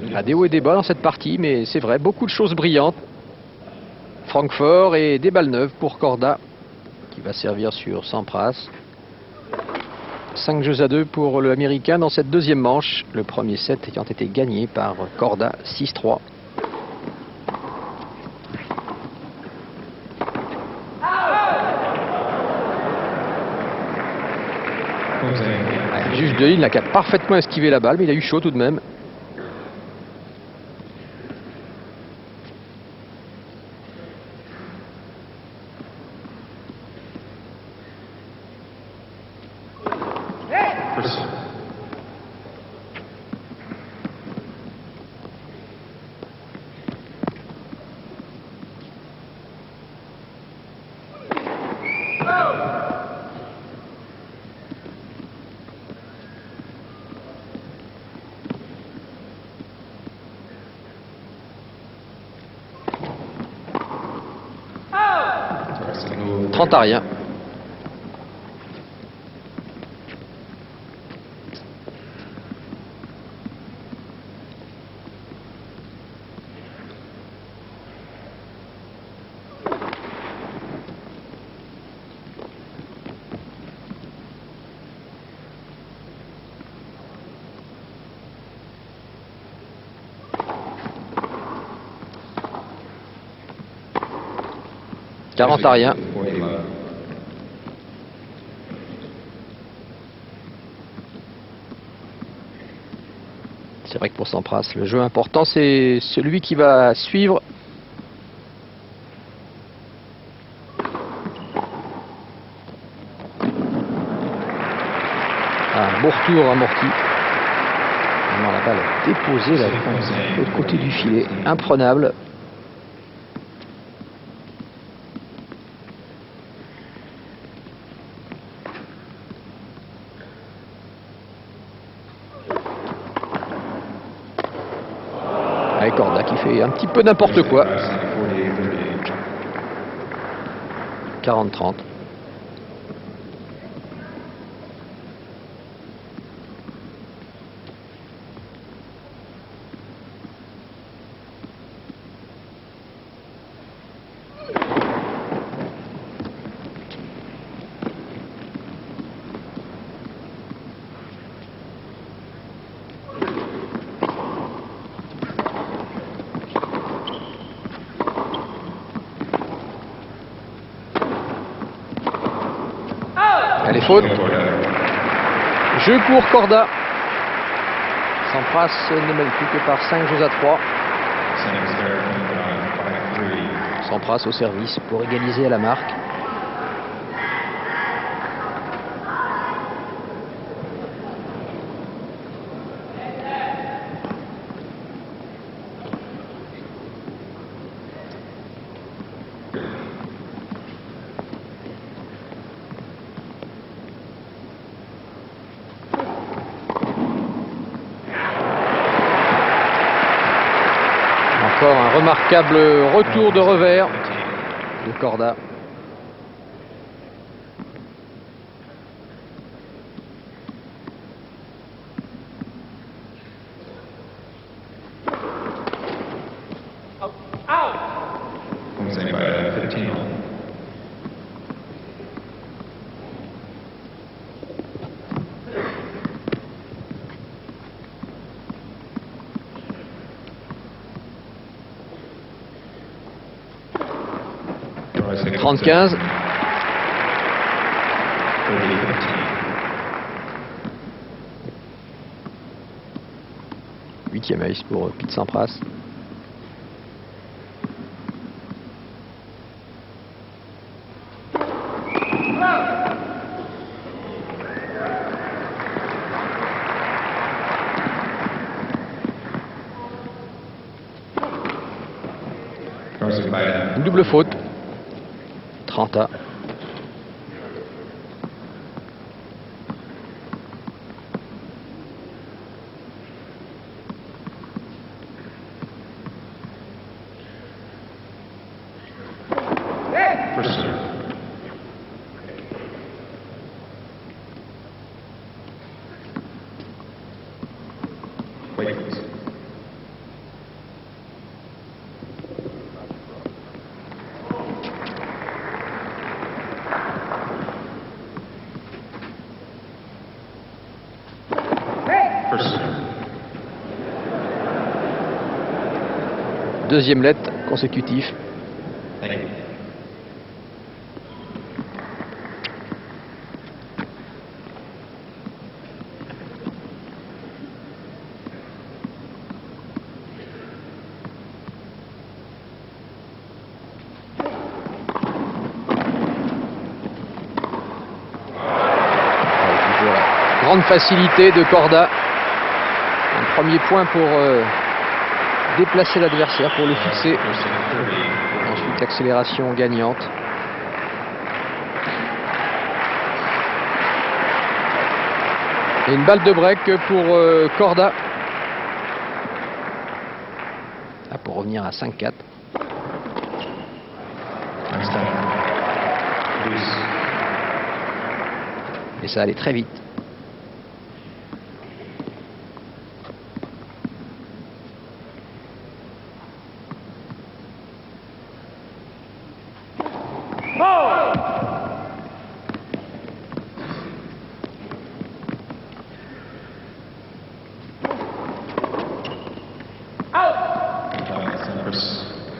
Il a des hauts et des bas dans cette partie, mais c'est vrai, beaucoup de choses brillantes. Francfort et des balles neuves pour Corda, qui va servir sur Sampras. 5 jeux à 2 pour l'Américain dans cette deuxième manche, le premier set ayant été gagné par Corda 6-3. Le juge de ligne qui a parfaitement esquivé la balle, mais il a eu chaud tout de même. « 30 à rien. 40 à rien. 40 love. C'est vrai que pour Sampras, le jeu important, c'est celui qui va suivre. Un beau retour amorti. Vraiment, la balle est déposée là, de l'autre côté du filet. Imprenable. Avec Corda qui fait un petit peu n'importe quoi. 40-30. Elle est faute. Jeu pour Corda. Sampras ne mène plus que par 5 jeux à 3. Sampras au service pour égaliser à la marque. Encore un remarquable retour de revers de Corda. Saying by 15 all. Right, 30-15. 30-15. Huitième ace pour Pete Sampras. Une double faute. 30 à. First serve. Wait, please. First serve. Deuxième let consécutif. Thank you. Grande facilité de Corda. Un premier point pour déplacer l'adversaire, pour le fixer. Ensuite l'accélération gagnante. Et une balle de break pour Corda. Ah, pour revenir à 5-4. Et ça allait très vite.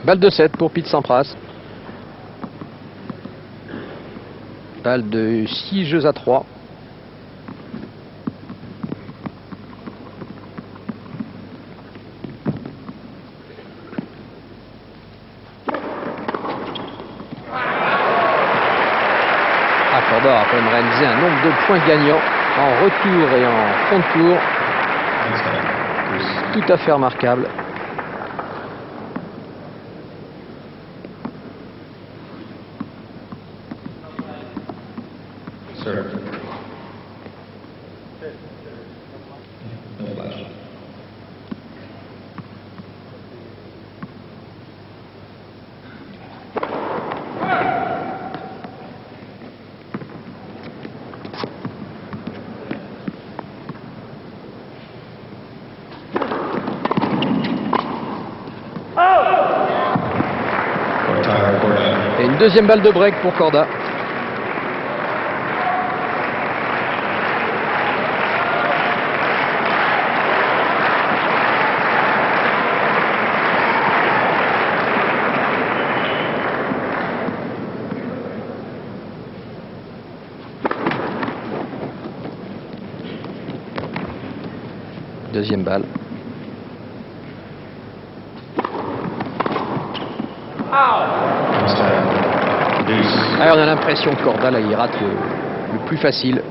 Balle de 7 pour Pete Sampras. Balle de 6 jeux à 3. Corda a quand même réalisé un nombre de points gagnants en retour et en fond de tour tout à fait remarquable. Et une deuxième balle de break pour Corda. Deuxième balle. Alors on a l'impression que Corda là, il rate le plus facile.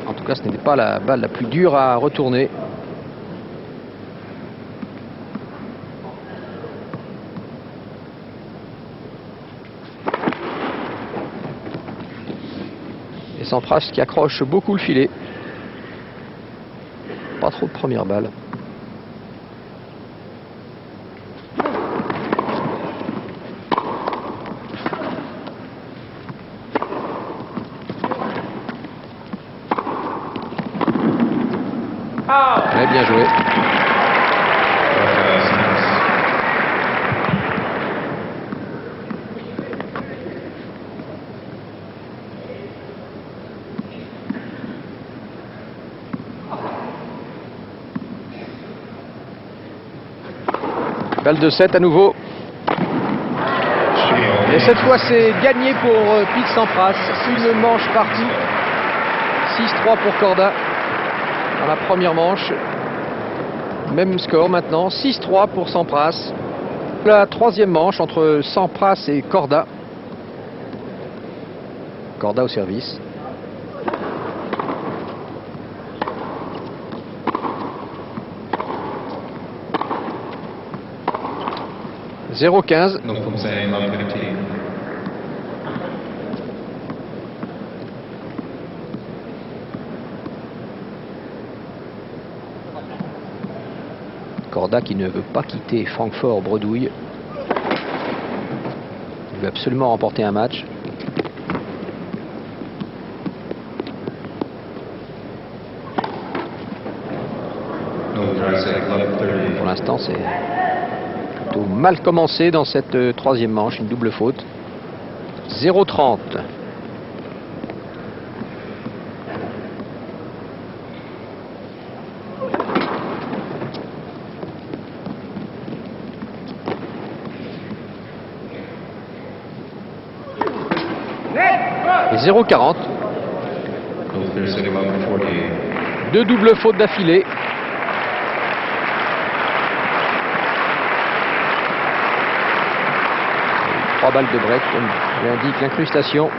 En tout cas, ce n'était pas la balle la plus dure à retourner. Et Sampras qui accroche beaucoup le filet. Pas trop de première balle. Ouais, bien joué. Balle de 7 à nouveau. Et cette fois c'est gagné pour Pete Sampras. Une manche partie. 6-3 pour Corda dans la première manche. Même score maintenant, 6-3 pour Sampras. La troisième manche entre Sampras et Corda. Corda au service. « 0-15. » Corda qui ne veut pas quitter Francfort Bredouille. Il veut absolument remporter un match. Pour l'instant, c'est plutôt mal commencé dans cette troisième manche, une double faute. 0-30. Et 0-40. Deux doubles fautes d'affilée. Trois balles de break, comme l'indique l'incrustation.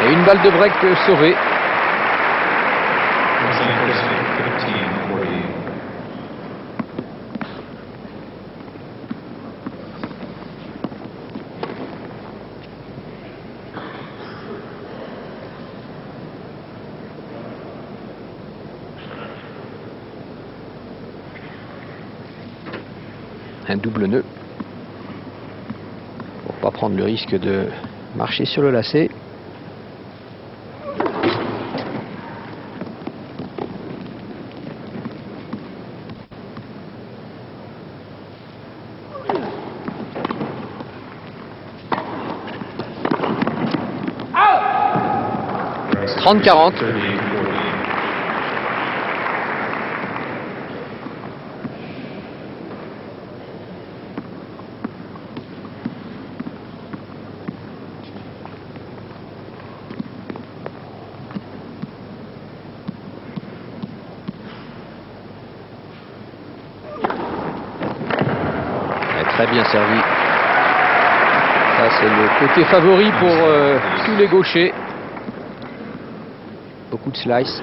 Et une balle de break sauvée. Un double nœud pour pas prendre le risque de marcher sur le lacet. 30-40. 38-40. Très bien servi. Ça, c'est le côté favori pour tous les gauchers. Beaucoup de slice.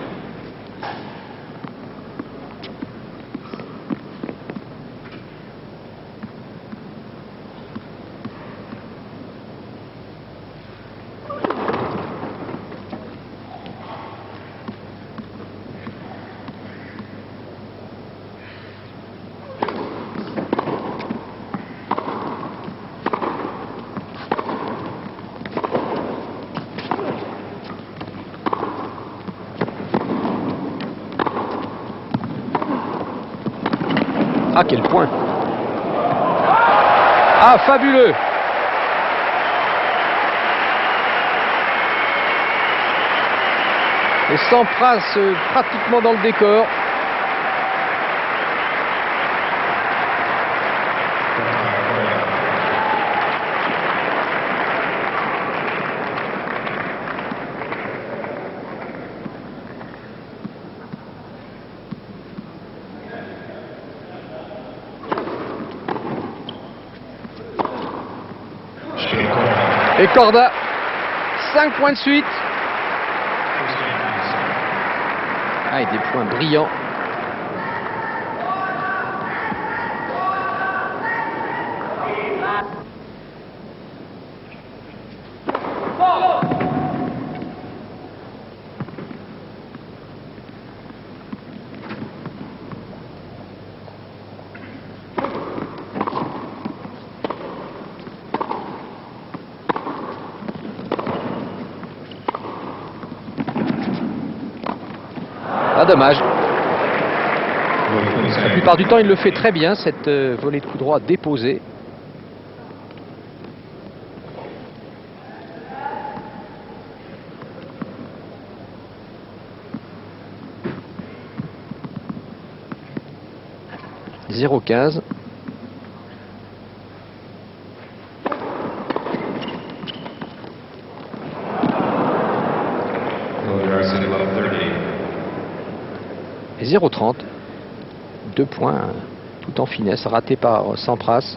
Ah, quel point! Ah, fabuleux! Et Sampras pratiquement dans le décor. Et Corda, 5 points de suite. Ah, et des points brillants. Ah, dommage. La plupart du temps, il le fait très bien, cette volée de coup droit déposée. « 0,15. » Et 0,30. 2 points, tout en finesse, raté par Sampras.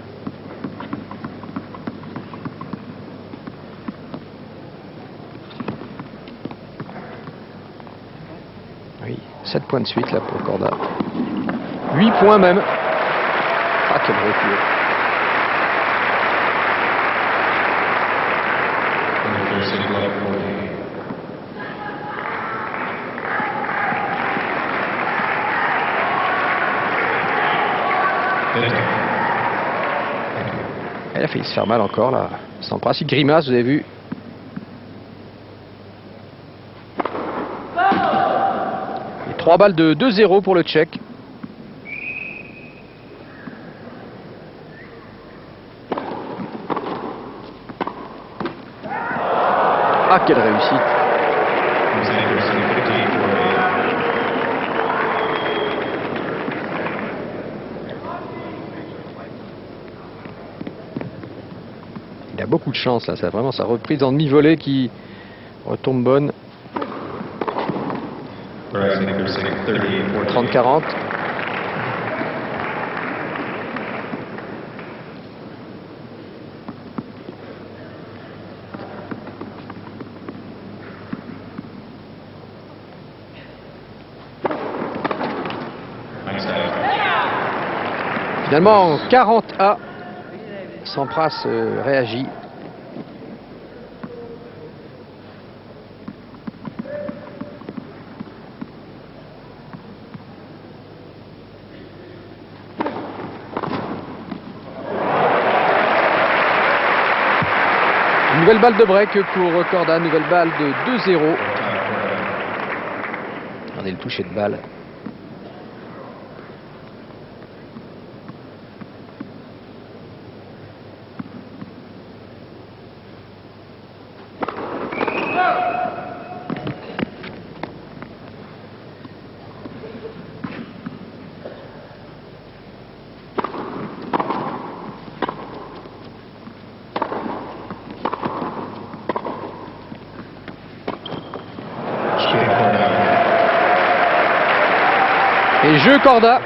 Oui, 7 points de suite là pour Corda. 8 points même. Ah, quel recul. Elle a failli se faire mal encore là. Sampras, il grimace, vous avez vu. Et 3 balles de 2-0 pour le Tchèque. Ah, quelle réussite. Il a beaucoup de chance là, c'est vraiment sa reprise en demi-volée qui retombe bonne. 30-40. Finalement, 40-A. Sampras réagit. Nouvelle balle de break pour Corda, nouvelle balle de 2-0. Regardez le toucher de balle. Et jeu Corda.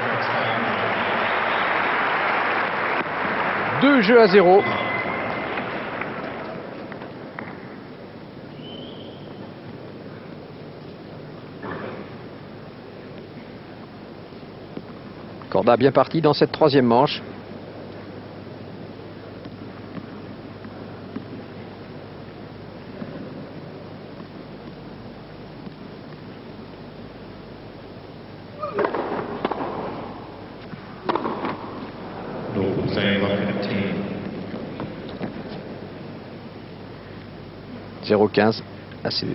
2 jeux à 0. Corda bien parti dans cette troisième manche. Saying 0,15. Ah, c'est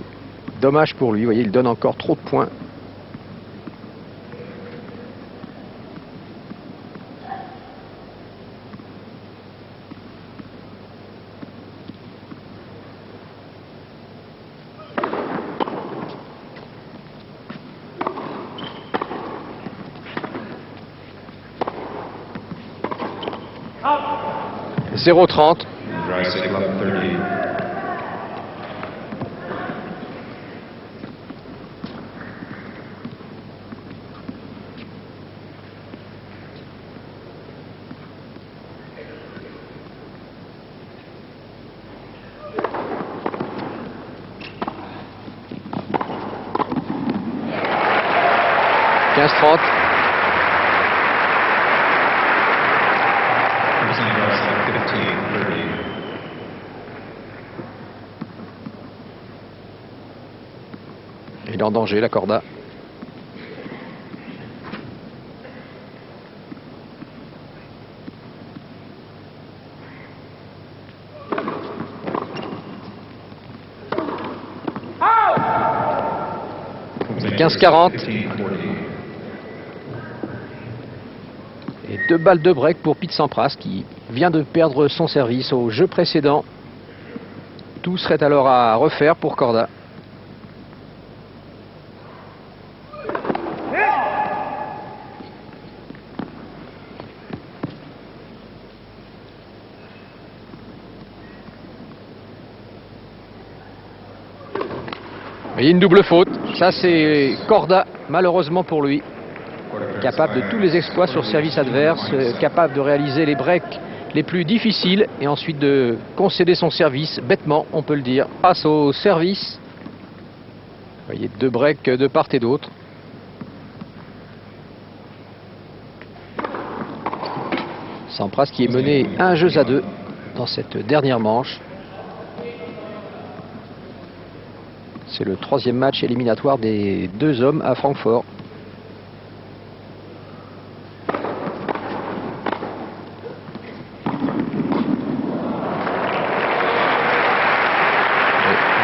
dommage pour lui. Vous voyez, il donne encore trop de points. « 0,30. Dry stick left 30. Il est en danger, la Corda. « 15-40. » Et 2 balles de break pour Pete Sampras qui vient de perdre son service au jeu précédent. Tout serait alors à refaire pour Corda. Et une double faute. Ça, c'est Corda, malheureusement pour lui. Capable de tous les exploits sur service adverse, capable de réaliser les breaks les plus difficiles et ensuite de concéder son service, bêtement, on peut le dire. Passe au service. Vous voyez, 2 breaks de part et d'autre. Sampras qui est mené 1 jeu à 2 dans cette dernière manche. C'est le 3e match éliminatoire des 2 hommes à Francfort.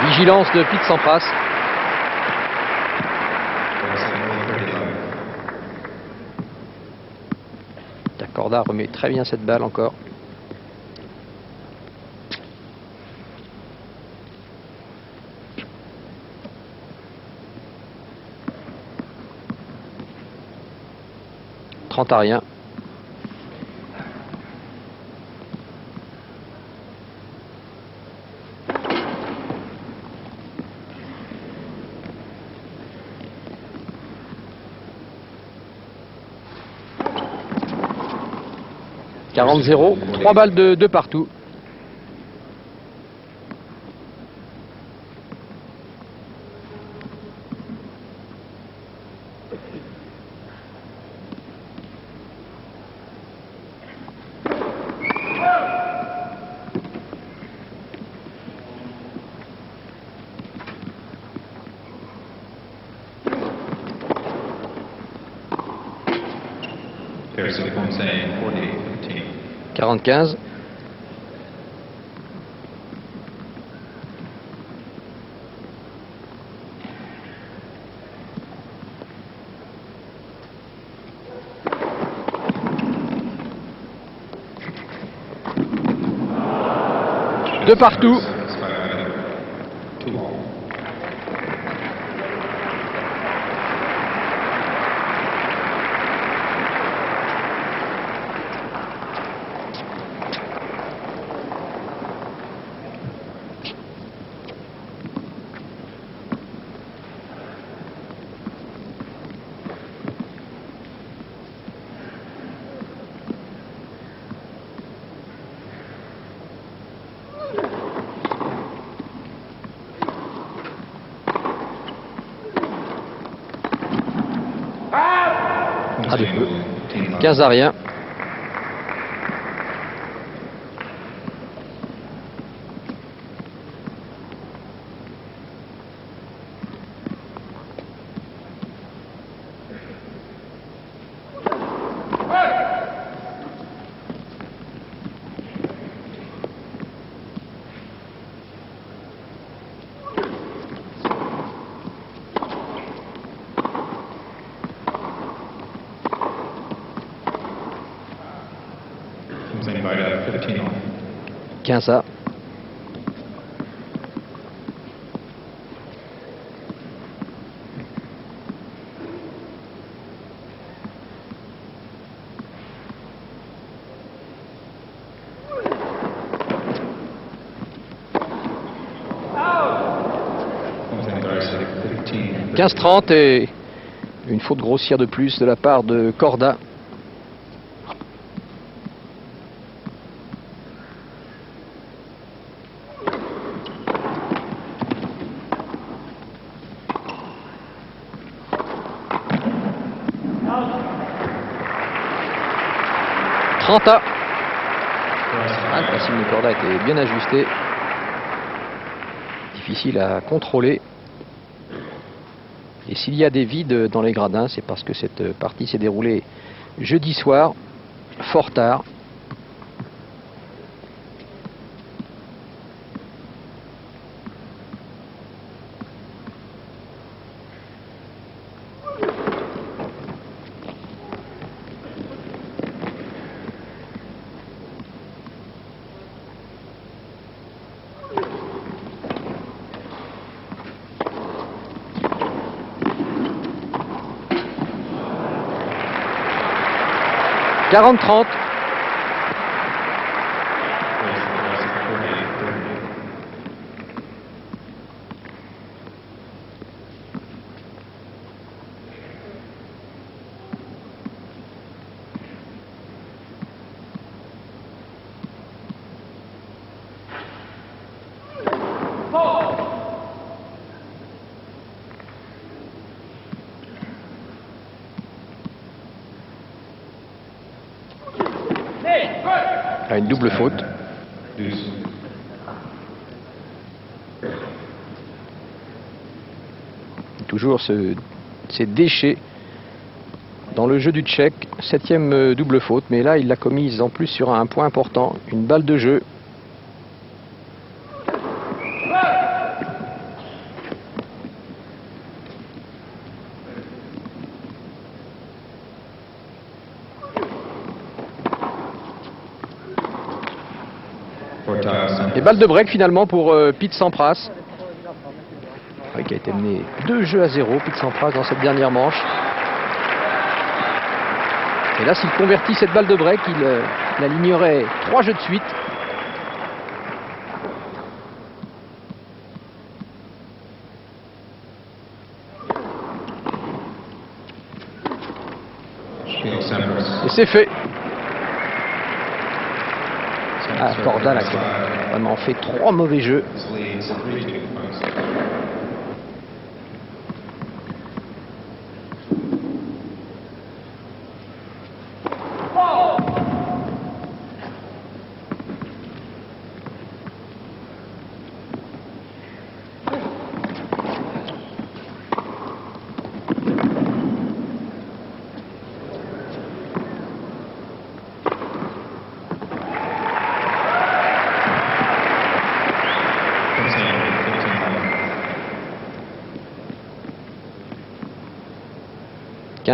Vigilance de Pete Sampras. Corda remet très bien cette balle encore. « 30 à rien. » « 40-0, 3 balles de partout. There's a phone saying 40-15. 40-15. De partout. à 2. 15 à rien. Comes in by 15 all. 15 à. Comes in by 15. 15-30 et une faute grossière de plus de la part de Corda. Le passing de Corda était bien ajusté. Difficile à contrôler. Et s'il y a des vides dans les gradins, c'est parce que cette partie s'est déroulée jeudi soir, fort tard. « 40-30 ». À une double faute. Toujours ces déchets dans le jeu du Tchèque. 7e double faute, mais là il l'a commise en plus sur un point important, une balle de jeu. Et balle de break finalement pour Pete Sampras, qui a été mené 2-0, Pete Sampras, dans cette dernière manche. Et là, s'il convertit cette balle de break, il alignerait 3 jeux de suite. Et c'est fait. Ah, Corda là, qui a vraiment fait 3 mauvais jeux.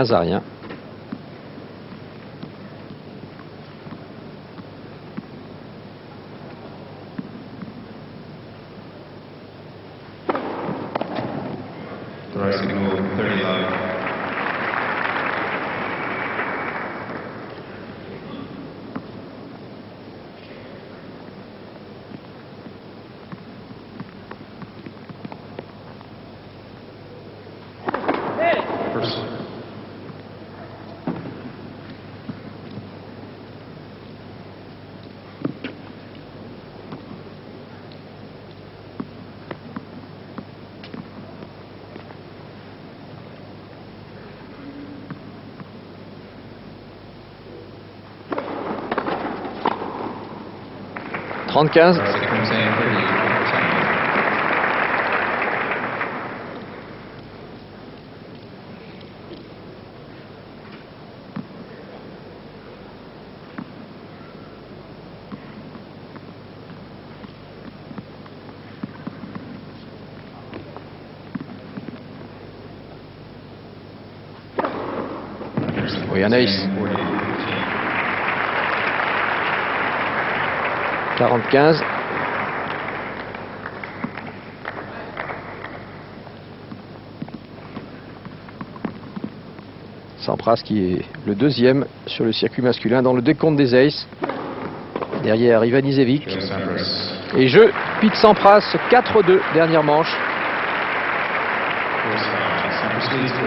À rien. 30-15. Racing Hussein 30. Oui, un ace. 40-15. Sampras qui est le deuxième sur le circuit masculin dans le décompte des aces. Derrière Ivan Izevic. Joe Sampras. Et jeu, Pete Sampras, 4-2, dernière manche. First foul. Sampras leads 4-2.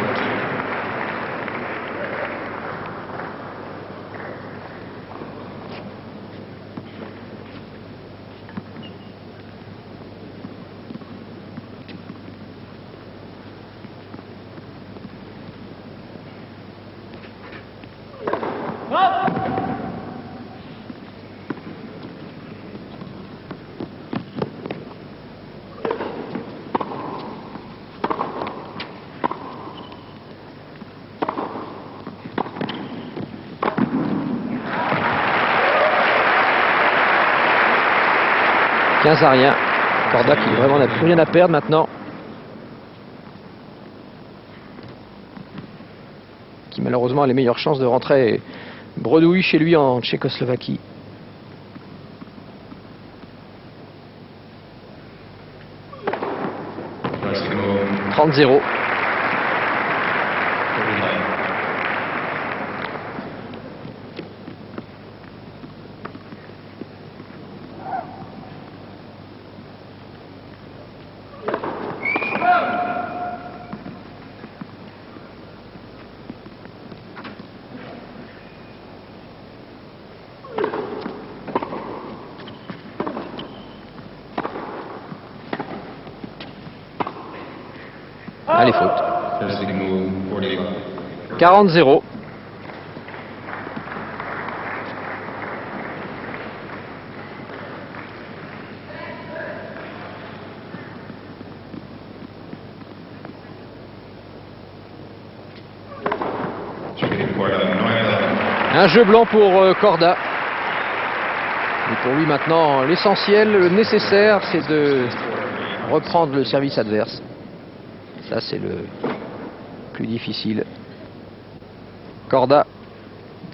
À rien. Corda qui vraiment n'a plus rien à perdre maintenant. Qui malheureusement a les meilleures chances de rentrer bredouille chez lui en Tchécoslovaquie. Racing Home 30-0. 39. Allez, faute. Racing Move 45. 40-0. Shooting Corda 9-11. Un jeu blanc pour Corda. Et pour lui maintenant, l'essentiel, le nécessaire, c'est de reprendre le service adverse. Ça, c'est le plus difficile. Corda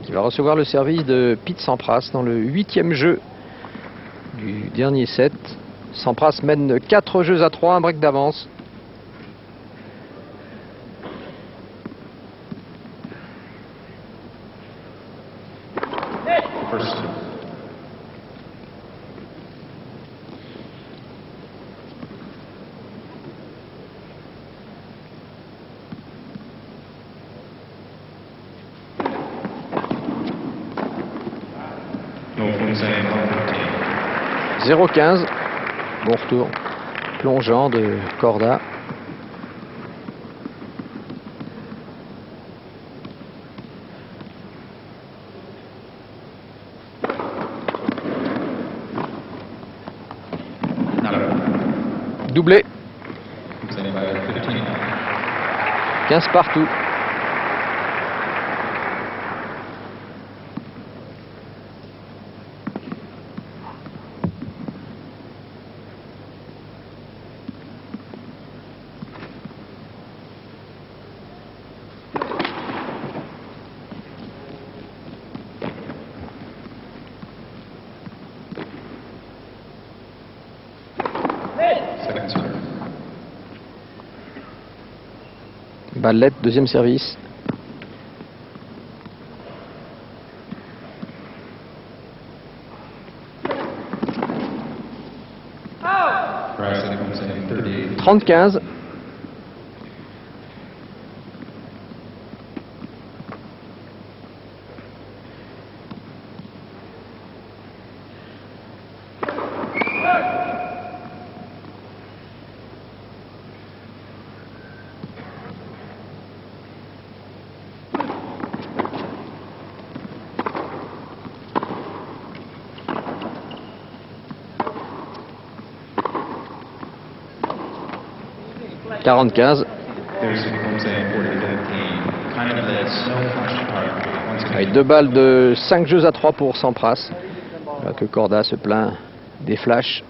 qui va recevoir le service de Pete Sampras dans le 8e jeu du dernier set. Sampras mène 4 jeux à 3, un break d'avance. First. No Hussein 15. 0-15. Bon retour plongeant de Corda. Doublé. Hussein by 15. 15 partout. Second serve. Ballette, deuxième service. Racing Hussein 38. 30-15. 45. There's I'm saying 40 that the kind of that snow flash part once again. Avec 2 balles de 5 jeux à 3 pour Sampras. Là que Corda se plaint des flashs.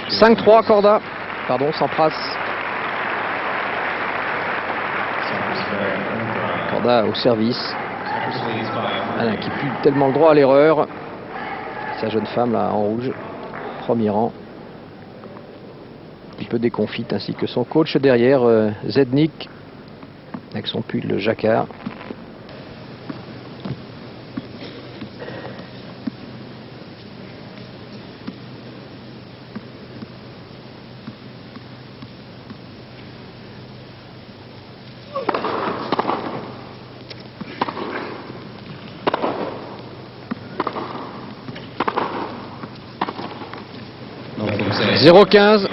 « 5-3 Corda. Pardon, Sampras. Corda au service. Alain qui pue tellement le droit à l'erreur. Sa jeune femme là en rouge, premier rang. Un peu déconfite, ainsi que son coach derrière, Zednik, avec son pull jacquard. « 0-15 ».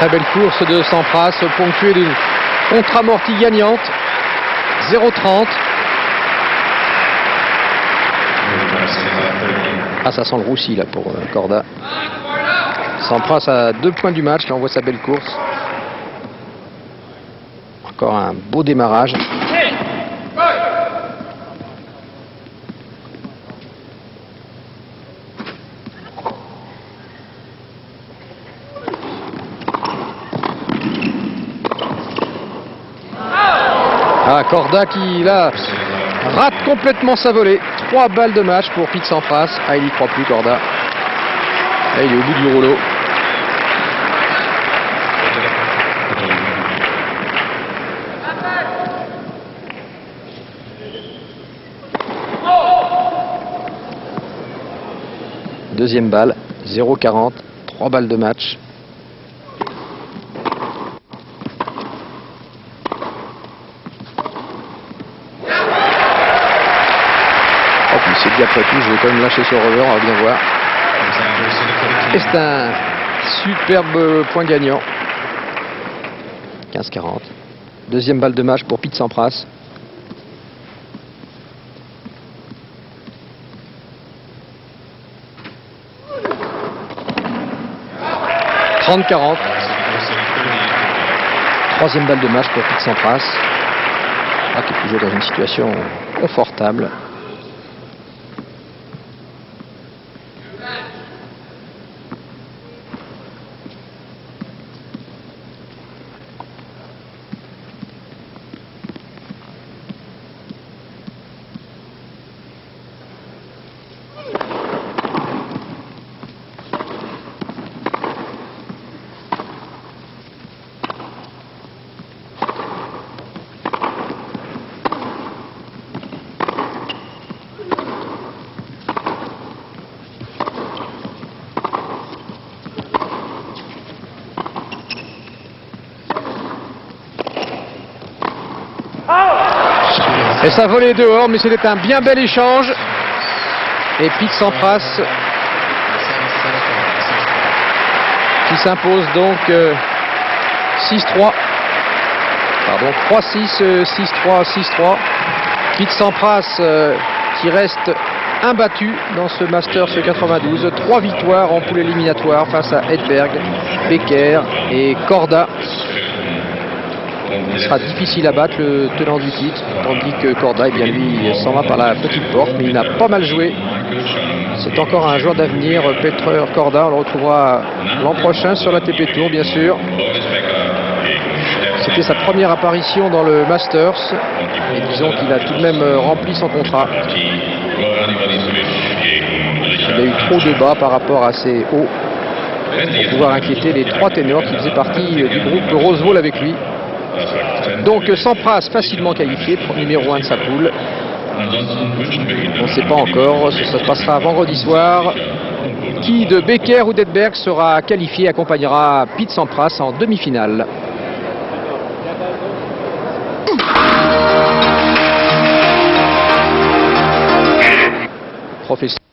Très belle course de Sampras, ponctuée d'une contre-amortie gagnante. 0-30. Ah, ça sent le roussi là pour Corda. Sampras à 2 points du match, là on voit sa belle course. Encore un beau démarrage. Ah, Corda qui là rate complètement sa volée. 3 balles de match pour Pete Sampras. Ah, il y croit plus Corda. Là, il est au bout du rouleau. Deuxième balle, 0-40, 3 balles de match. Il s'est dit après tout, je vais quand même lâcher ce revers, on va bien voir. Et c'est un superbe point gagnant. 15-40. Deuxième balle de match pour Pete Sampras. « 30-40. Troisième balle de match pour Pete Sampras. Ah, qui est toujours dans une situation confortable. Et ça volait dehors, mais c'était un bien bel échange. Et Pete Sampras qui s'impose donc 6-3. Pardon, 3-6, 6-3, 6-3. Pete Sampras qui reste imbattu dans ce Masters 92. 3 victoires en poule éliminatoire face à Edberg, Becker et Corda. Il sera difficile à battre le tenant du titre, tandis que Corda, eh bien lui, s'en va par la petite porte, mais il a pas mal joué. C'est encore un joueur d'avenir, Petr Corda. On le retrouvera l'an prochain sur l'ATP Tour, bien sûr. C'était sa première apparition dans le Masters, et disons qu'il a tout de même rempli son contrat. Il a eu trop de bas par rapport à ses hauts pour pouvoir inquiéter les 3 ténors qui faisaient partie du groupe Rosewall avec lui. Donc Sampras facilement qualifié, numéro 1 de sa poule. On ne sait pas encore, ça se passera vendredi soir Qui de Becker ou d'Edberg sera qualifié, accompagnera Pete Sampras en demi-finale. Professeur